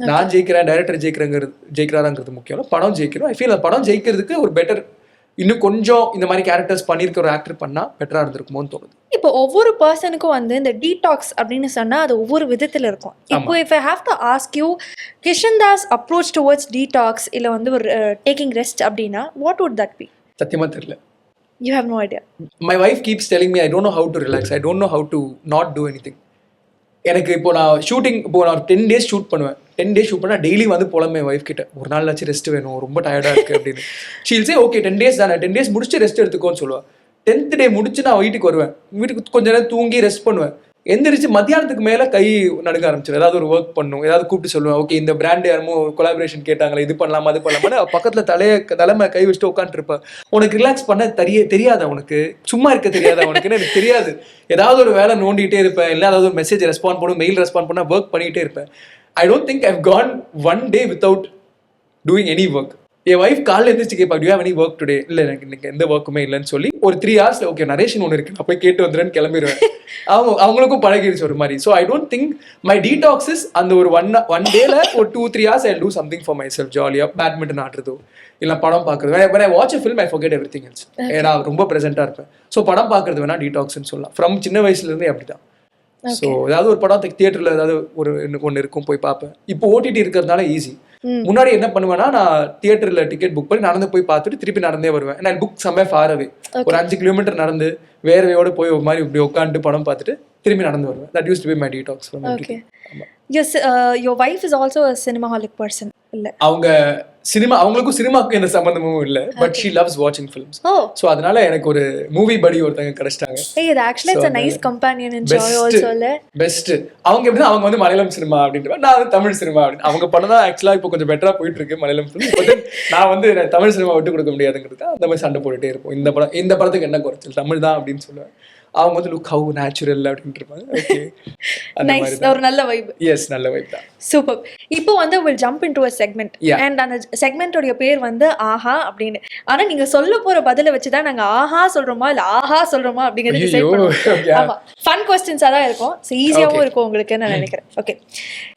நான் ஜெயிக்கிறேன், டைரக்டர் ஜெயிக்கிறாங்கிறது முக்கியம். படம் ஜெயிக்கணும். ஐ ஃபீல் அந்த படம் ஜெயிக்கிறதுக்கு ஒரு பெட்டர், இன்னும் கொஞ்சம் இந்த மாதிரி கேரக்டர்ஸ் பண்ணியிருக்க ஒரு ஆக்டர் பண்ணா பெட்டரா இருந்திருக்குமோன்னு தோணுது. இப்போ ஒவ்வொரு பர்சனுக்கும் வந்து இந்த டீடாக்ஸ் அப்படின்னு சொன்னா அது ஒவ்வொரு விதத்துல இருக்கும். இப்போ if I have to ask you Kishan Das approach towards detox இல்ல வந்து ஒரு டேக்கிங் ரெஸ்ட் அப்படின்னா வாட் வுட் தட் பி? சத்தியமா தெரியல. You have no idea. My wife keeps telling me I don't know how to relax. I don't know how to not do anything. எனக்கு இப்போ நான் shooting இப்போ நான் 10 days ஷூட் பண்ணுவேன். 10 days shoot பண்ணால் daily வந்து புலம்பேன் வைஃப் கிட்ட, ஒரு நாளாச்சும் ரெஸ்ட் வேணும், ரொம்ப டயர்டாக இருக்குது அப்படின்னு. ஷீல் சே ஓகே 10 days தானே, 10 days முடிச்சு ரெஸ்ட் எடுத்துக்கோன்னு சொல்லுவாள். 10th day முடிச்சு நான் வீட்டுக்கு வருவேன். வீட்டுக்கு கொஞ்ச நேரம் தூங்கி ரெஸ்ட் பண்ணுவேன். எந்திரிச்சு மத்தியானத்துக்கு மேலே கை நடுங்க ஆரம்பிச்சிடும். ஏதாவது ஒரு ஒர்க் பண்ணும், ஏதாவது கூப்பிட்டு சொல்லுவேன், ஓகே இந்த பிராண்ட் யாருமோ கொலாபரேஷன் கேட்டாங்களே, இது பண்ணலாமா அது பண்ணலாமா, பக்கத்தில் தலைமை கை வச்சுட்டு உட்காந்துருப்பேன். உனக்கு ரிலாக்ஸ் பண்ண தெரியாதா, உனக்கு சும்மா இருக்க தெரியாதா உனக்குன்னு எனக்கு தெரியாது. ஏதாவது ஒரு வேலை நோண்டிகிட்டே இருப்பேன், இல்லை ஏதாவது ஒரு மெசேஜ் ரெஸ்பாண்ட் பண்ணும், மெயில் ரெஸ்பாண்ட் பண்ண ஒர்க் பண்ணிகிட்டே இருப்பேன். ஐ don't think I've Khan one day without doing any work. N wife காலையில் எழுந்திரிச்சு கேட்பா, to you have any work today? இல்லை எனக்கு இன்னைக்கு எந்த ஒர்க்குமே இல்லைன்னு சொல்லி ஒரு 3 hours ஓகே நரேஷன் ஒன்று இருக்கு, நான் போய் கேட்டு வந்துடுறேன்னு கிளம்பிடுவேன். அவங்களுக்கும் பழகிடுச்சு ஒரு மாதிரி. So I don't think my detox is அந்த ஒரு ஒன் டேல ஒரு 2-3 hours I do something for my self. ஜாலியாக பேட்மிண்டன் ஆடுறதோ இல்லை படம் பார்க்குறது. when I watch a film I forget everything else. ஏன்னா ரொம்ப ப்ரெசென்ட்டாக இருப்பேன். ஸோ படம் பார்க்குறது வேணா டீடாக்ஸ்ன்னு சொல்லலாம். ஃப்ரம் சின்ன வயசுலேருந்தே அப்படி தான். ஸோ ஏதாவது ஒரு படம் தியேட்டரில் ஏதாவது ஒன்று இருக்கும் போய் பார்ப்பேன். இப்போ ஓடிடி இருக்கிறதுனால ஈஸி. முன்னாடி என்ன பண்ணுவேன்னா, நான் தியேட்டரில் டிக்கெட் புக் பண்ணி நடந்து போய் பார்த்துட்டு திருப்பி நடந்தே வருவேன். நான் புக் செம்ம ஃபார் அவே, ஒரு 5 kilometer நடந்து வேறவையோட போய் ஒரு மாதிரி இப்படி உட்காந்துட்டு படம் பார்த்துட்டு திரும்பி நடந்து வருவேன். That use to be my detox from everything. Yes, your wife is also a cinemaholic person. இல்ல அவங்க சினிமா, அவங்களுக்கும் சினிமாவுக்கும் எந்த சம்பந்தமும் இல்லை. பட் ஷீ லவ்ஸ் வாட்சிங் ஃபிலிம்ஸ். ஸோ அதனால எனக்கு ஒரு மூவி படி ஒருத்தங்க கிடைச்சிட்டாங்க. இது actually it's a nice companion and joy also. இல்ல பெஸ்ட். அவங்க எப்படின்னா அவங்க வந்து மலையாளம் சினிமா அப்படின்ற, நான் வந்து தமிழ் சினிமா அப்படின்னு. அவங்க பண்ணதான் ஆக்சுவலா இப்போ கொஞ்சம் பெட்டரா போயிட்டு இருக்கு மலையாளம் ஃபிலிம். நான் வந்து தமிழ் சினிமா விட்டு கொடுக்க முடியாதுங்கிறது அந்த மாதிரி சண்டை போட்டுட்டே இருப்போம். இந்த படத்துக்கு என்ன குறைச்சல், தமிழ் தான் அப்படின்னு சொல்லுவேன். அவங்க வந்து லுக் ஹவு நேச்சுரல் அப்படின்ட்டு இருப்பாங்க. ஓகே, அந்த மாதிரி நைஸ், ஒரு நல்ல வைப். எஸ், நல்ல வைப் தான். சூப்பர். இப்போ வந்து will jump into a segment and அந்த செக்மெண்டோட பேர் வந்து ஆஹா அப்படின்னு. ஆனா நீங்க சொல்ல போற பதில வச்சு தான் நாங்க ஆஹா சொல்றோமா இல்ல ஆஹா சொல்றோமா அப்படிங்கறது டிசைட் பண்ணுவோம். ஆமா, ஃபன் क्वेश्चंஸா தான் இருக்கும், சோ ஈஸியாவும் இருக்கும் உங்களுக்கு நான் நினைக்கிறேன். ஓகே,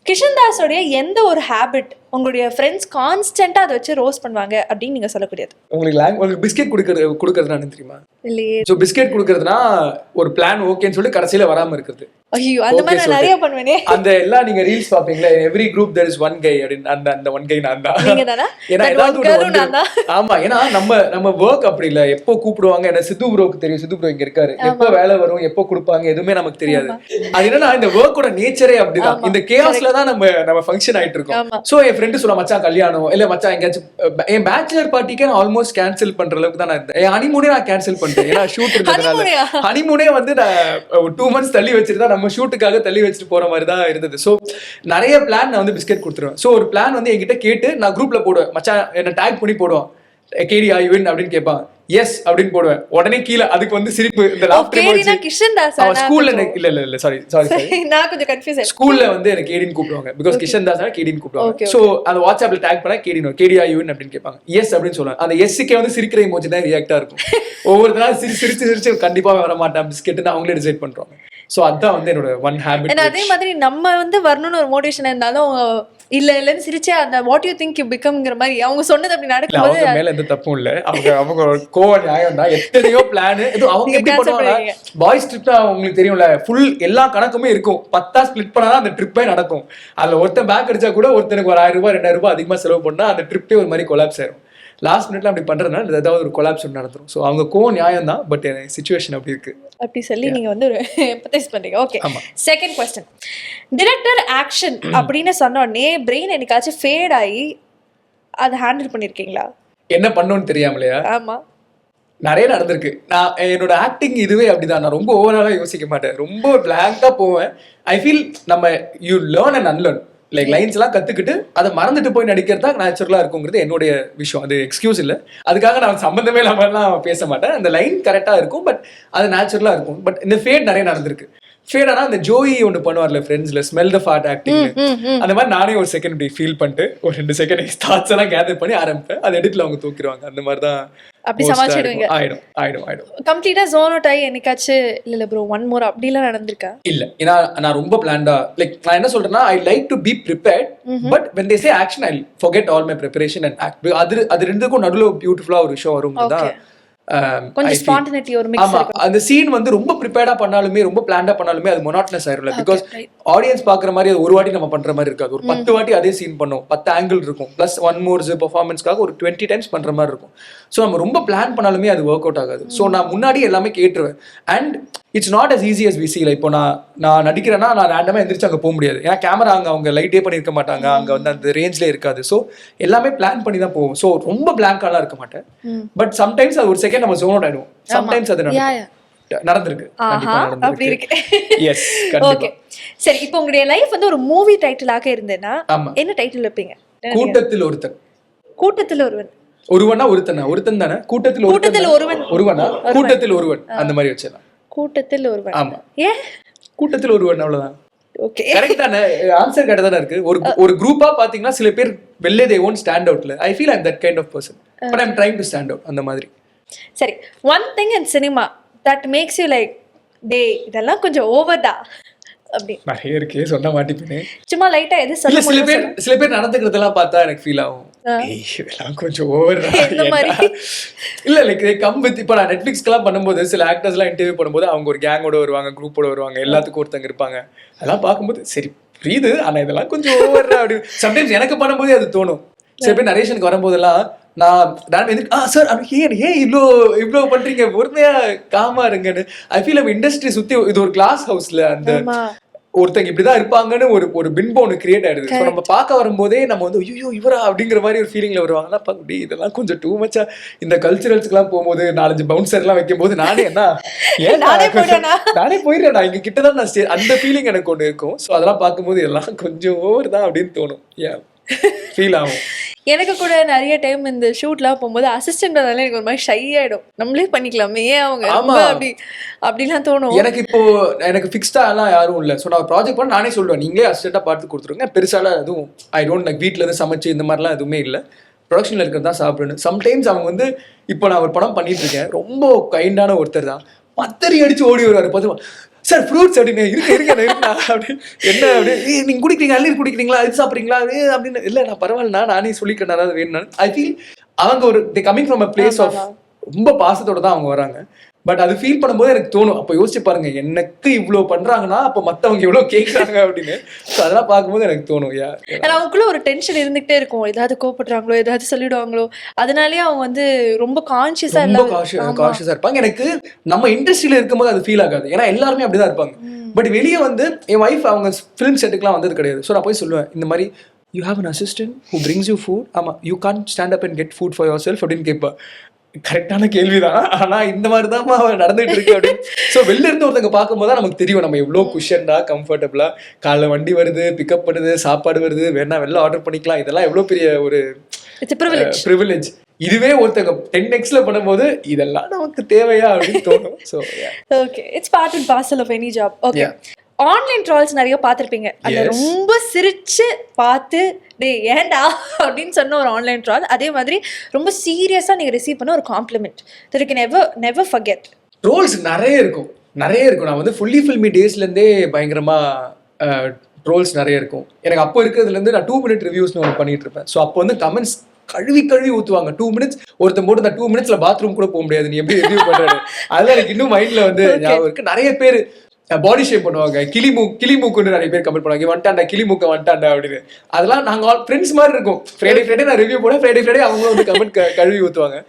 கிஷன் தாஸோட எந்த ஒரு ஹாபிட் உங்களுடைய ஃப்ரெண்ட்ஸ் கான்ஸ்டன்ட்டா அதை வச்சு ரோஸ்ட் பண்ணுவாங்க அப்படின்னு நீங்க சொல்லக்கூடியது? உங்களுக்கு பிஸ்கெட் கொடுக்கறதுனா தெரியுமா? இல்லையே. ஸோ பிஸ்கெட் கொடுக்கறதுனா ஒரு பிளான் ஓகேன்னு சொல்லி கடைசியில வராம இருக்கிறது. ஐயோ, அந்த மாதிரி நான் நிறைய பண்ணுவேனே. அந்த எல்லாம் நீங்க ரீல்ஸ் பாப்பீங்களா, every group there is one guy அப்படின்னு. அந்த ஒன் கை நான் தான். நீங்க தானா? ஏன்னா ஏதாவது ஆமா, ஏன்னா நம்ம வர்க் அப்படி இல்ல. எப்போ கூப்பிடுவாங்க, என்ன சித்து ப்ரோக்கு தெரியும், சித்து ப்ரோ இங்க இருக்காரு, எப்போ வேலை வரும், எப்போ கொடுப்பாங்க, எதுவுமே நமக்கு தெரியாது. அது என்னன்னா இந்த ஒர்க்கோட நேச்சரே அப்படிதான். இந்த கேஆஸ்ல தான் நம்ம ஃபங்க்ஷன் ஆயிட்டு இருக்கோம். சோ என் ஃப்ரெண்டு சொல்ல மச்சான் கல்யாணம் இல்ல மச்சான் எங்கேயாச்சும் என் பேச்சுலர் பார்ட்டிக்கே நான் ஆல்மோஸ்ட் கேன்சல் பண்ற அளவுக்கு தான் நான் இருந்தேன். என் ஹனிமூனே நான் கேன்சல் பண்ணிட்டேன். ஏன்னா ஷூட் இருந்ததுனால ஹனிமூனே வந்து நான் 2 months தள்ளி வச்சிருந்தா நம்ம ஷூட்டுக்காக தள்ளி வச்சுட்டு போற மாதிரி தான் இருந்தது. ஸோ நிறைய பிளான் நான் வந்து பிஸ்கெட் கொடுத்துருவேன். ஸோ ஒரு பிளான் வந்து என்கிட்ட கேட்டு நான் குரூப்ல போடுவேன், மச்சான் என்ன டேக் பண்ணி போடுவான், கேடி ஐ வின் அப்படின்னு கேட்பான், எஸ் அப்படின்னு போடுவேன். உடனே கீழே அதுக்கு வந்து சிரிப்பு, இந்த ஸ்கூல்ல இல்ல சாரி நான் கொஞ்சம் கன்ஃபியூஸ் ஆயிட்டேன். ஸ்கூல்ல வந்து எனக்கு கேடின்னு கூப்பிடுவாங்க, பிகாஸ் கிஷன் தாஸ் கேடின்னு கூப்பிடுவாங்க. சோ அந்த வாட்ஸ்அப்ல டேக் பண்ணா கேடி ஐ வின் அப்படின்னு கேட்பாங்க, எஸ் அப்படின்னு சொல்லுவாங்க. அந்த எஸ்ஸுக்கே வந்து சிரிக்கிற இமோஜி தான் ரியாக்டா இருக்கும். ஒவ்வொரு நாள் சிரிச்சு கண்டிப்பா வர மாட்டேன் பிஸ்கெட்னு அவங்களே டிசைட் பண்றாங்க. சோ அதான் வந்து என்னோட ஒன் ஹேபிட். அதே மாதிரி நம்ம வந்து வரணும்னு ஒரு மோட்டிவேஷன் இருந்தாலும் இல்லன்னு சிரிச்சே அந்த வாட் யூ திங்க் யூ பிகம்ங்கிற மாதிரி அவங்க சொன்னது அப்படி நடக்கும்போது அவங்க மேல எந்த தப்பும் இல்ல. அவங்க கோவ நியாயம் தான். எத்தனையோ பிளான் இது அவங்க எப்படி பண்ணுவாங்க. பாய்ஸ் ட்ரிப் உங்களுக்கு தெரியும்ல, ஃபுல் எல்லா கணக்குமே இருக்கும். 10 ஸ்பிளிட் பண்ணாதான் அந்த ட்ரிப்பே நடக்கும். அதுல ஒருத்தன் பேக் அடிச்சா கூட ஒருத்தனுக்கு ஒரு 1000 ரூபாய் 2000 ரூபாய் அதிகமா செலவு பண்ணா அந்த ட்ரிப்பே ஒரு மாதிரி கொலாப்ஸ் ஆயிரும். லாஸ்ட் மினிட்ல அப்படி பண்றதுனால ஏதாவது ஒரு கொலாப்ஸ் நடந்துரும். ஸோ அவங்க கோவம் நியாயம் தான், பட் சிச்சுவேஷன் அப்படி இருக்கு அப்படி சொல்லி நீங்க வந்து ஒரு எம்பத்தைஸ் பண்றீங்க. Okay, second question. Director action அப்படின்னு சொன்ன உடனே பிரெயின் என்னைக்காச்சும் ஃபேட் ஆகி அதை ஹேண்டில் பண்ணிருக்கீங்களா? என்ன பண்ணணும்னு தெரியாமலையா? ஆமா, நிறைய நடந்திருக்கு. நான் என்னோட ஆக்டிங் இதுவே அப்படிதான். நான் ரொம்ப ஓவராலா யோசிக்க மாட்டேன், ரொம்ப பிளாங்கா போவேன். ஐ ஃபீல் நம்ம you learn and unlearn. Like lines எல்லாம் கத்துக்கிட்டு அதை மறந்துட்டு போய் நடிக்கிறதா நேச்சுரலா இருக்குங்கிறது என்னுடைய விஷயம். அது எக்ஸ்கியூஸ் இல்லை, அதுக்காக நான் சம்பந்தமே இல்லாமலாம் பேச மாட்டேன். அந்த லைன் கரெக்டா இருக்கும், பட் அது நேச்சுரலா இருக்கும். பட் இந்த ஃபேட் நிறைய நடந்திருக்கு. ஃபேடானா அந்த ஜோயி ஒன்று பண்ணுவார்ல ஃப்ரெண்ட்ஸ்ல, ஸ்மெல் த ஃபாட் ஆக்டிங், அந்த மாதிரி நானே ஒரு செகண்ட் இப்படி ஃபீல் பண்ணிட்டு ஒரு 2 செகண்ட் தாட்ஸ் எல்லாம் கேதர் பண்ணி ஆரம்பிப்பேன். அது எடிட்ல அவங்க தூக்கிடுவாங்க. அந்த மாதிரி தான் அப்படி சமாளிச்சிடுவீங்க. ஆயிடும் கம்ப்ளீட்டா ஜோன் அவுட் ஆகி என்னைக்காச்சும் இல்ல ப்ரோ ஒன் மோர் அப்படிலாம் நடந்திருக்கா? இல்ல, ஏன்னா நான் ரொம்ப பிளான்டா, லைக் நான் என்ன சொல்றேன்னா I like to be prepared, but when they say action I'll forget all my preparation and act. அது ரெண்டுக்கும் நடுவுல பியூட்டிஃபுல்லா ஒரு விஷயம் வரும் தான். கொஞ்சம் ஸ்பான்டேனிட்டி ஒரு மிக்ஸ் இருக்கு. அந்த சீன் வந்து ரொம்ப ப்ரிப்பேர்டா பண்ணாலுமே ரொம்ப பிளான்டா பண்ணாலுமே அது மொனாட்டனஸ் ஆயிரும்ல. பிகாஸ் ஆடியன்ஸ் பாக்குற மாதிரி அது ஒரு வாட்டி நம்ம பண்ற மாதிரி இருக்காது. ஒரு 10 வாட்டி அதே சீன் பண்ணும், 10 ஆங்கிள் இருக்கும், பிளஸ் ஒன் மோர்ஸ் பெர்ஃபார்மன்ஸ்க்காக ஒரு 20 டைம்ஸ் பண்ற மாதிரி இருக்கும். ஸோ நம்ம ரொம்ப பிளான் பண்ணாலுமே அது ஒர்க் அவுட் ஆகாது. ஸோ நான் முன்னாடி எல்லாமே கேட்டுருவேன். And it's not as easy as we see. இப்போ நான் நடிக்கிறேன்னா நான் ரேண்டமா எந்திரிச்சு அங்கே போக முடியாது. ஏன்னா கேமரா அவங்க லைட்டே பண்ணியிருக்க மாட்டாங்க, அங்கே வந்து அந்த ரேஞ்ச்ல இருக்காது. ஸோ எல்லாமே பிளான் பண்ணி தான் போவோம். ஸோ ரொம்ப பிளாங்காலாம் இருக்க மாட்டேன். பட் சம்டைம்ஸ் அது ஒரு செகண்ட் நம்ம ஜோன் அவுட் ஆயிடுவோம். சம்டைம்ஸ் அது நடந்திருக்கு. அப்படி இருக்கு. Yes, okay. சரி, இப்போ உங்களுடைய லைஃப் வந்து ஒரு மூவி டைட்டிலாக இருந்தேன்னா என்ன டைட்டில் வைப்பீங்க? கூட்டத்தில் ஒருத்தன். கூட்டத்தில் ஒருவன். ஒருவனா ஒருத்தன் தானே? கூட்டத்தில் ஒருவனா கூட்டத்தில் ஒருவன் அந்த மாதிரி வச்சிடலாம். கூட்டத்தில் ஒருவன். ஆமா, ஏன் கூட்டத்தில் ஒருவன்? அவ்வளவுதான். ஓகே, கரெக்டான ஆன்சர் கரெக்டா தான் இருக்கு. ஒரு குரூப்பா பாத்தீங்கன்னா சில பேர் வெளியே they won't stand outல. I feel I'm that kind of person, but I'm trying to stand out அந்த மாதிரி. சரி, one thing in cinema that makes you like டேய் இதெல்லாம் கொஞ்சம் ஓவர்டா அப்படி நிறைய இருக்கு, சொன்ன மாட்டிப்பேனே. சும்மா லைட்டா எது சொல்ல சில பேர் நடந்துக்கிறதெல்லாம் பார்த்தா எனக்கு ஃபீல் ஆகும், இதெல்லாம் கொஞ்சம் ஓவர். இல்ல லைக் கம் வித். இப்போ நான் நெட்ஃபிளிக்ஸ்க்கெல்லாம் பண்ணும்போது சில ஆக்டர்ஸ்லாம் இன்டர்வியூ பண்ணும்போது அவங்க ஒரு கேங்கோட வருவாங்க, குரூப்போட வருவாங்க, எல்லாத்துக்கும் ஒருத்தங்க இருப்பாங்க. அதெல்லாம் பார்க்கும்போது சரி புரியுது, ஆனா இதெல்லாம் கொஞ்சம் ஓவர் அப்படி சம்டைம்ஸ் எனக்கு பண்ணும்போதே அது தோணும். சில பேர் நரேஷனுக்கு வரும்போதெல்லாம் சார் ஏன் இவ்வளோ பண்றீங்க, பொறுமையா காமா இருங்கன்னு. ஐ ஃபீல் நம்ம இண்டஸ்ட்ரி சுத்தி இது ஒரு கிளாஸ் ஹவுஸ்ல அந்த ஒருத்தங்க இப்படிதான் இருப்பாங்கன்னு ஒரு பின்பம் ஒன்று கிரியேட் ஆயிடுது. ஸோ நம்ம பார்க்க வரும்போதே நம்ம வந்து ஐயோ இவரா அப்படிங்கிற மாதிரி ஒரு ஃபீலிங்ல வருவாங்கன்னா அப்படி இதெல்லாம் கொஞ்சம் டூ மச்சா. இந்த கல்ச்சுரல்ஸ்க்குலாம் போகும்போது 4-5 பவுன்சர் எல்லாம் வைக்கும் போது நானே போயிடுறேன், நான் இங்க கிட்டதான் நான் அந்த ஃபீலிங் எனக்கு ஒன்று இருக்கும். ஸோ அதெல்லாம் பார்க்கும்போது எல்லாம் கொஞ்சம் ஓவர் தான் அப்படின்னு தோணும், ஃபீல் ஆகும். எனக்கு கூட நிறைய டைம் இந்த ஷூட்லாம் போகும்போது அசிஸ்டன்ட்னால எனக்கு ஒரு மாதிரி ஷை ஆயிடும். நம்மளே பண்ணிக்கலாமே, ஏன் அவங்க ரொம்ப அப்படிலாம் தோணும். எனக்கு இப்போ எனக்கு ஃபிக்ஸ்டா எல்லாம் யாரும் இல்லை. ஸோ நான் ப்ராஜெக்ட் பண்ண நானே சொல்லுவேன், நீங்களே அசிஸ்டண்டா பார்த்து கொடுத்துருங்க. பெருசாலாம் எதுவும் ஐ டோன்ட் லைக் வீட்டில் இருந்து சமைச்சு இந்த மாதிரிலாம் எதுவுமே இல்லை. ப்ரொடக்ஷனில் இருக்கிறது தான் சாப்பிடணும். சம்டைம்ஸ் அவங்க வந்து இப்போ நான் ஒரு படம் பண்ணிட்டு இருக்கேன், ரொம்ப கைண்டான ஒருத்தர் தான், பத்தரி அடிச்சு ஓடி வருவார். பார்த்து சார் ஃப்ரூட்ஸ் அப்படின்னு இருக்கா அப்படின்னு என்ன அப்படின்னு நீங்கள் குடிக்கிறீங்க, அள்ளி குடிக்கிறீங்களா, இது சாப்பிட்றீங்களா அப்படின்னு. இல்லை நான் பரவாயில்லண்ணா, நானே சொல்லிக்கிறேன் அதாவது வேணும்னு. ஐ ஃபீல் அவங்க ஒரு coming from a place of ரொம்ப பாசத்தோட தான் அவங்க வராங்க. பட் அது ஃபீல் பண்ணும்போது எனக்கு தோணும், அப்போ யோசிச்சு பாருங்க, எனக்கு இவ்வளோ பண்றாங்கன்னா அப்போ மற்றவங்க எவ்வளோ கேட்குறாங்க அப்படின்னு. ஸோ அதெல்லாம் பார்க்கும்போது எனக்கு தோணும், அவங்களுக்குள்ள ஒரு டென்ஷன் இருந்துகிட்டே இருக்கும், ஏதாவது கோவப்படுறாங்களோ, ஏதாவது சொல்லிடுவாங்களோ, அதனாலேயே அவங்க வந்து ரொம்ப கான்ஷியஸா இருப்பாங்க. எனக்கு நம்ம இண்டஸ்ட்ரியில இருக்கும்போது அது ஃபீல் ஆகாது, ஏன்னா எல்லாருமே அப்படிதான் இருப்பாங்க. பட் வெளியே வந்து என் ஒய்ஃப் அவங்க ஃபிலிம் செட்டுக்குலாம் வந்தது கிடையாது. ஸோ நான் போய் சொல்லுவேன், இந்த மாதிரி you have an assistant who brings you food, ஆமாம் you can stand up and get food for yourself அப்படின்னு கேட்பேன். கரெக்டான கேள்விதான், ஆனா இந்த மாதிரி தான் நடந்துட்டு இருக்கு அப்படின்னு. ஸோ வெளில இருந்து ஒருத்தங்க பார்க்கும்போது தான் நமக்கு தெரியும் நம்ம எவ்வளோ குஷன்டா கம்ஃபர்டபுளா, காலைல வண்டி வருது, பிக்கப் பண்ணுது, சாப்பாடு வருது, வேணா வெளில ஆர்டர் பண்ணிக்கலாம், இதெல்லாம் எவ்வளோ பெரிய ஒரு ப்ரிவிலேஜ். இதுவே ஒருத்தங்க 10xல பண்ணும்போது இதெல்லாம் நமக்கு தேவையா அப்படின்னு தோணும். So okay, it's part and parcel of any job. Okay, online trolls நிறைய பார்த்துருப்பீங்க, அதில் ரொம்ப சிரிச்சு பார்த்து டே ஏண்டா அப்படின்னு சொன்ன ஒரு ஆன்லைன் ட்ரால், அதே மாதிரி ரொம்ப சீரியஸாக நீங்கள் ரிசீவ் பண்ண ஒரு compliment that you can never forget. Trolls நிறைய இருக்கும். நான் வந்து ஃபுல்லி ஃபில்மி டேஸ்லேருந்தே பயங்கரமாக ட்ரோல்ஸ் நிறைய இருக்கும். எனக்கு அப்போ இருக்கிறதுலேருந்து நான் 2 minute ரிவ்யூஸ்னு ஒன்று பண்ணிட்டு இருப்பேன். ஸோ அப்போ வந்து கமெண்ட்ஸ் கழுவி ஊற்றுவாங்க. 2 minutes ஒருத்தன் போட்டு அந்த 2 minutesல பாத்ரூம் கூட போக முடியாது, நீ எப்படி ரிவ்யூ பண்ணுறது, அதெல்லாம் எனக்கு இன்னும் மைண்டில் வந்து ஞாபகம் இருக்குது. நிறைய பேர் பாடி ஷேப் பண்ணுவாங்க, கிளிமூக்குன்னு நிறைய பேர் கமெண்ட் பண்ணுவாங்க, வந்துட்டாண்டா கிளிமூக்க வந்துட்டாண்டா அப்படின்னு. அதெல்லாம் நாங்கள் ஃப்ரெண்ட்ஸ் மாதிரி இருக்கும். ஃப்ரைடே நான் ரிவ்யூ போனேன், ஃப்ரைடே அவங்களும் வந்து கமெண்ட் கழுவி ஊற்றுவாங்க.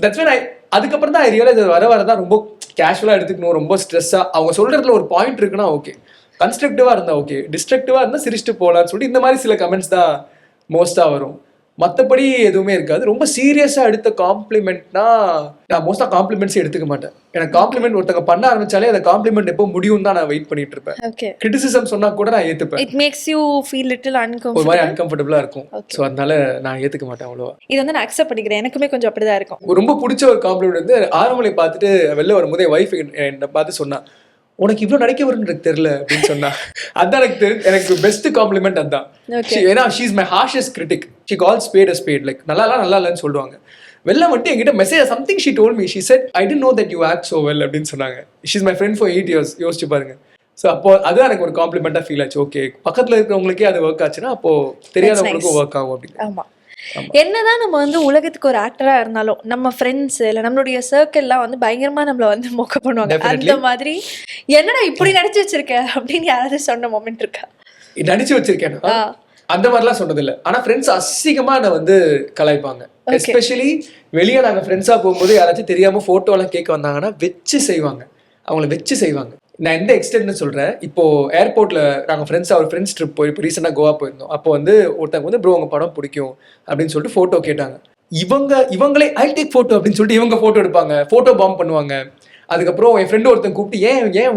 தட்ஸ் வை அதுக்கப்புறம் தான் ரியலைஸ் வரதான் ரொம்ப கேஷுவலாக எடுத்துக்கணும், ரொம்ப ஸ்ட்ரெஸ்ஸாக அவங்க சொல்கிறதுல ஒரு பாயிண்ட் இருக்குன்னா ஓகே, கன்ஸ்ட்ரக்டிவாக இருந்தால் ஓகே, டிஸ்ட்ரக்டிவாக இருந்தால் சிரிச்சுட்டு போகலான்னு சொல்லிட்டு இந்த மாதிரி சில கமெண்ட்ஸ் தான் மோஸ்ட்டாக வரும். மற்றபடி எதுவுமே இருக்காது. ரொம்ப சீரியஸாக எடுத்த காம்ப்ளிமெண்ட்னா நான் மோஸ்ட்டாக காம்ப்ளிமெண்ட்ஸே எடுத்துக்க மாட்டேன். எனக்கு காம்ப்ளிமெண்ட் ஒருத்தங்க பண்ண ஆரம்பிச்சாலே அந்த காம்ப்ளிமெண்ட் எப்போ முடியும் தான் நான் வெயிட் பண்ணிட்டு இருப்பேன். கிரிட்டிசிசம் சொன்னா கூட நான் ஏத்துப்பேன். It makes you feel little uncomfortable, ஒரு மாதிரி அன்கம்ஃபர்டபுளா இருக்கும். ஸோ அதனால நான் ஏத்துக்க மாட்டேன் அவ்வளோவா. இது வந்து நான் அக்செப்ட் பண்ணிக்கிறேன், எனக்குமே கொஞ்சம் அப்படிதான் இருக்கும். ரொம்ப பிடிச்ச ஒரு காம்ப்ளிமெண்ட் வந்து ஆரம்பலை பார்த்துட்டு வெளில வரும்போது என் ஒய்ஃப் என்னை பார்த்து சொன்னா, உனக்கு இவ்வளோ நடிக்க வரும்னு எனக்கு தெரியல அப்படின்னு சொன்னா. அதான் எனக்கு பெஸ்ட் காம்ப்ளிமெண்ட் அதான். ஏன்னா she is my harshest critic. She calls spade a spade. Like நல்லா இல்லைன்னு சொல்லுவாங்க. வெளில வந்துட்டு என்கிட்ட message something she told me, she said I didn't know that you act so well அப்படின்னு சொன்னாங்க. She is my friend for 8 years. யோசிச்சு பாருங்க. ஸோ அப்போ அதுதான் எனக்கு ஒரு காம்ப்ளிமெண்ட்டாக ஃபீல் ஆச்சு. ஓகே, பக்கத்தில் இருக்கிறவங்களுக்கே அது ஒர்க் ஆச்சுன்னா அப்போ தெரியாதவங்களுக்கும் ஒர்க் ஆகும் அப்படின்னு. ஆமாம், என்னதான் நம்ம வந்து உலகத்துக்கு ஒரு ஆக்டரா இருந்தாலும் நம்ம ஃப்ரெண்ட்ஸ் இல்லை நம்மளுடைய சர்க்கிள்லாம் வந்து பயங்கரமா நம்மள வந்து மொக்க பண்ணுவாங்க. அந்த மாதிரி என்னடா இப்படி நடிச்சு வச்சிருக்க அப்படின்னு யாராவது சொன்ன மொமெண்ட் இருக்கா? நடிச்சு வச்சிருக்கேன் அந்த மாதிரிலாம் சொன்னது இல்லை. ஆனா ஃப்ரெண்ட்ஸ் அசிங்கமா என்னை வந்து கலாய்ப்பாங்க. எஸ்பெஷலி வெளியே நாங்க ஃப்ரெண்ட்ஸா போகும்போது யாராச்சும் தெரியாம போட்டோ எல்லாம் கேட்க வந்தாங்கன்னா அவங்கள வச்சு செய்வாங்க. நான் எந்த எக்ஸ்டென்ட்னு சொல்றேன், இப்போ ஏர்போர்ட்ல நாங்க ஒரு ஃப்ரெண்ட்ஸ் ட்ரிப் போய் இப்போ ரீசெண்டாக கோவா போயிருந்தோம். அப்போ வந்து ஒருத்தவங்க வந்து ப்ரோ உங்க படம் பிடிக்கும் அப்படின்னு சொல்லிட்டு போட்டோ கேட்டாங்க. இவங்களே ஐ டேக் போட்டோ அப்படின்னு சொல்லிட்டு இவங்க போட்டோ எடுப்பாங்க, போட்டோ பாம் பண்ணுவாங்க. அதுக்கப்புறம் என் ஃப்ரெண்டு ஒருத்தன் கூப்பிட்டு ஏன்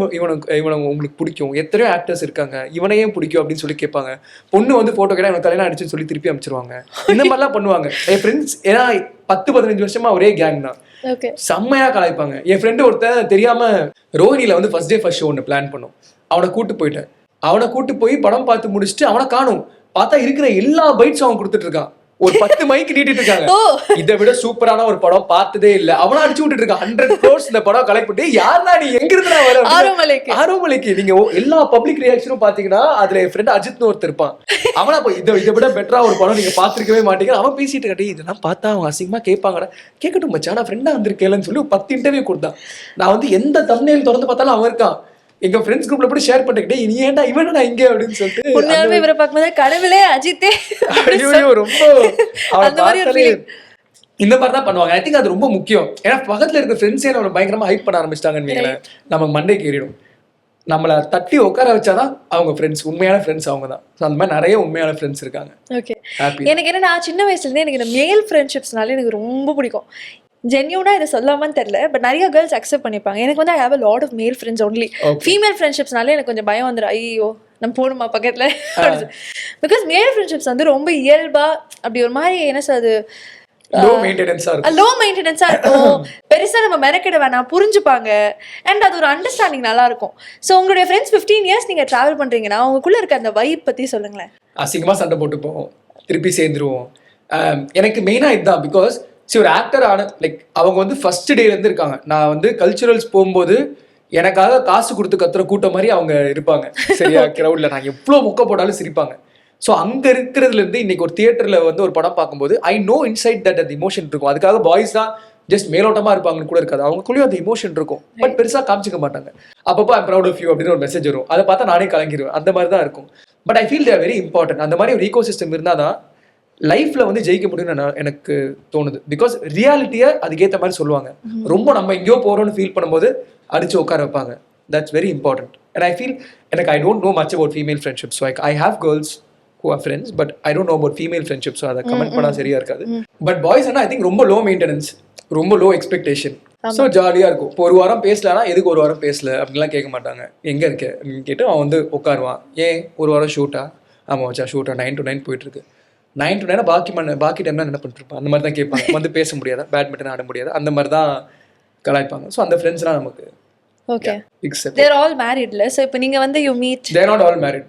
இவனை உங்களுக்கு பிடிக்கும், எத்தனையோ ஆக்டர்ஸ் இருக்காங்க, இவனையே பிடிக்கும் அப்படின்னு சொல்லி கேட்பாங்க. பொண்ணு வந்து போட்டோ கேட்டால் எனக்கு தலையெல்லாம் அடிச்சுன்னு சொல்லி திருப்பி அமைச்சிருவாங்க. இந்த மாதிரிலாம் பண்ணுவாங்க என் ஃப்ரெண்ட்ஸ். ஏன்னா 10-15 வருஷமா ஒரே கேங் தான், செம்மையா கலாய்ப்பாங்க. என் ஃப்ரெண்டு ஒருத்தன் தெரியாம ரோஹினில வந்து ஃபர்ஸ்ட் டே ஃபர்ஸ்ட் ஷோ ஒன்று பிளான் பண்ணோம். அவனை கூட்டு போய் படம் பார்த்து முடிச்சுட்டு அவனை காணும். பார்த்தா இருக்கிற எல்லா பைட்ஸும் அவன் கொடுத்துட்டு இருக்கான். ஒரு 10 மைக் நீட்டிட்டு இருக்காங்க. இதை விட சூப்பரான ஒரு படம் பார்த்ததே இல்ல. அவனா அடிச்சு விட்டுட்டு இருக்கான். 100 crores இந்த படம் கலெக்ட் பண்ணி யாருன்னா நீ எங்க இருந்தா வர ஆரோமலைக்கு நீங்க எல்லா பப்ளிக் ரியாக்ஷனும் பாத்தீங்கன்னா அதுல என் ஃப்ரெண்ட் அஜித்னு ஒருத்தர் இருப்பான். அவனா போய் இதை விட பெட்டரா ஒரு படம் நீங்க பாத்துருக்கவே மாட்டீங்க. அவன் பேசிட்டு கட்டி இதெல்லாம் பார்த்தா அவங்க அசிங்கமா கேட்பாங்கடா. கேட்கட்டும் மச்சான், நான் ஃப்ரெண்டா வந்திருக்கேன்னு சொல்லி 10 இன்டர்வியூ கொடுத்தான். நான் வந்து எந்த தம்ப்நெயில் திறந்து பார்த்தாலும் அவன் இருக்கான். எங்க ஃப்ரெண்ட்ஸ் குரூப்ல போய் ஷேர் பண்ணிக்கிட்டே நீ ஏன்டா இவனா இங்க அப்படின்னு சொல்லிட்டு உண்மையாலுமே இவரை பார்க்கும்போது கடவுளே அஜித்தே ரொம்ப இந்த மாதிரி தான் பண்ணுவாங்க. ஐ திங்க் அது ரொம்ப முக்கியம். ஏன்னா பக்கத்துல இருக்க ஃப்ரெண்ட்ஸே நம்ம பயங்கரமா ஹைப் பண்ண ஆரம்பிச்சிட்டாங்கன்னு நமக்கு மண்டைக்கு ஏறிடும். நம்மளை தட்டி உட்கார வச்சாதான் அவங்க ஃப்ரெண்ட்ஸ், உண்மையான ஃப்ரெண்ட்ஸ் அவங்க தான். ஸோ அந்த மாதிரி நிறைய உண்மையான ஃப்ரெண்ட்ஸ் இருக்காங்க. ஓகே, எனக்கு என்னன்னா சின்ன வயசுலேருந்தே எனக்கு இந்த மேல் ஃப்ரெண்ட்ஷிப்ஸ்னாலே எனக்கு ரொம்ப பிடிக்கும். ஜென்யூனா இதை சொல்லாமான்னு தெரியல, பட் நிறைய கேர்ள்ஸ் அக்செப்ட் பண்ணிப்பாங்க. எனக்கு வந்து I have a lot of male friends only. Female ஃப்ரெண்ட்ஷிப்ஸ்னாலே எனக்கு கொஞ்சம் பயம் வந்துடும். ஐயோ நம்ம போகணுமா பக்கத்துல. பிகாஸ் மேல் ஃப்ரெண்ட்ஷிப்ஸ் வந்து ரொம்ப இயல்பா அப்படி ஒரு மாதிரி என்ன சொல்றது, லோ மெயின்டெனன்ஸா இருக்கும். பெருசா நம்ம மெனக்கிட வேணாம், புரிஞ்சுப்பாங்க. அண்ட் அது ஒரு அண்டர்ஸ்டாண்டிங் நல்லா இருக்கும். ஸோ உங்களுடைய ஃப்ரெண்ட்ஸ் 15 இயர்ஸ் நீங்க டிராவல் பண்றீங்கன்னா உங்களுக்குள்ள இருக்க அந்த வைப் பத்தி சொல்லுங்களேன். அசிங்கமா சண்டை போட்டுப்போம், திருப்பி சேர்ந்துருவோம். எனக்கு மெயினா இதுதான். பிகாஸ் ஒரு ஆக்டர் ஆன லைக் அவங்க வந்து ஃபர்ஸ்ட் டேல இருந்து இருக்காங்க. நான் வந்து கல்ச்சுரல்ஸ் போகும்போது எனக்காக காசு கொடுத்து கத்துற கூட்டம் மாதிரி அவங்க இருப்பாங்க. சரியா, கிரௌட்ல நான் எவ்வளவு முக்க போட்டாலும் சிரிப்பாங்க. ஸோ அங்க இருக்கிறதுல இருந்து இன்னைக்கு ஒரு தியேட்டர்ல வந்து ஒரு படம் பார்க்கும்போது ஐ நோ இன்சைட் தட் அந்த இமோஷன் இருக்கும். அதுக்காக பாய்ஸ் தான் ஜஸ்ட் மேலோட்டமா இருப்பாங்கன்னு கூட இருக்காது, அவங்களுக்குள்ளேயும் அந்த இமோஷன் இருக்கும். பட் பெருசா காமிச்சிக்க மாட்டாங்க. அப்பப்போ ஐம் ப்ரௌட் ஆஃப் யூ அப்படின்னு ஒரு மெசேஜ் வரும், அதை பார்த்தா நானே கலங்கிடுவேன். அந்த மாதிரி தான் இருக்கும். But I feel they're very important. அந்த மாதிரி ஒரு ஈகோ சிஸ்டம் இருந்தால் தான் லைஃப்ல வந்து ஜெயிக்க முடியும்னு எனக்கு தோணுது. பிகாஸ் ரியாலிட்டியை அதுக்கேற்ற மாதிரி சொல்லுவாங்க. ரொம்ப நம்ம எங்கேயோ போறோம்னு ஃபீல் பண்ணும்போது அடிச்சு உட்கார வைப்பாங்க. That's very important. And I feel எனக்கு I don't know much about female friendships. Like I have girls who are friends, but I don't know about female friendships, so அதை கமெண்ட் பண்ணா சரியா இருக்காது. பட் பாய்ஸ் ஐ திங்க் ரொம்ப low maintenance, ரொம்ப low expectation. So ஜாலியாக இருக்கும். இப்போ ஒரு வாரம் பேசலன்னா எதுக்கு ஒரு வாரம் பேசல அப்படின்லாம் கேட்க மாட்டாங்க. எங்கே இருக்க அப்படின்னு கேட்டு அவன் வந்து உட்காருவான். ஏன் ஒரு வாரம் ஷூட்டா? ஆமாம் வச்சா ஷூட்டா 9 to 9 போயிட்டு இருக்கு. 9 to 9 பாக்கி டைம்லாம் என்ன பண்ணிட்டு இருப்பான் அந்த மாதிரி தான் கேட்பாங்க. வந்து பேச முடியாதா, பேட்மிண்டன் ஆட முடியாதா, அந்த மாதிரி தான் கலாய்ப்பாங்க. ஸோ அந்த ஃப்ரெண்ட்ஸ்லாம் நமக்கு ஓகே. They're all married இல்ல? ஸோ இப்போ நீங்கள் வந்து you meet. They're not all married.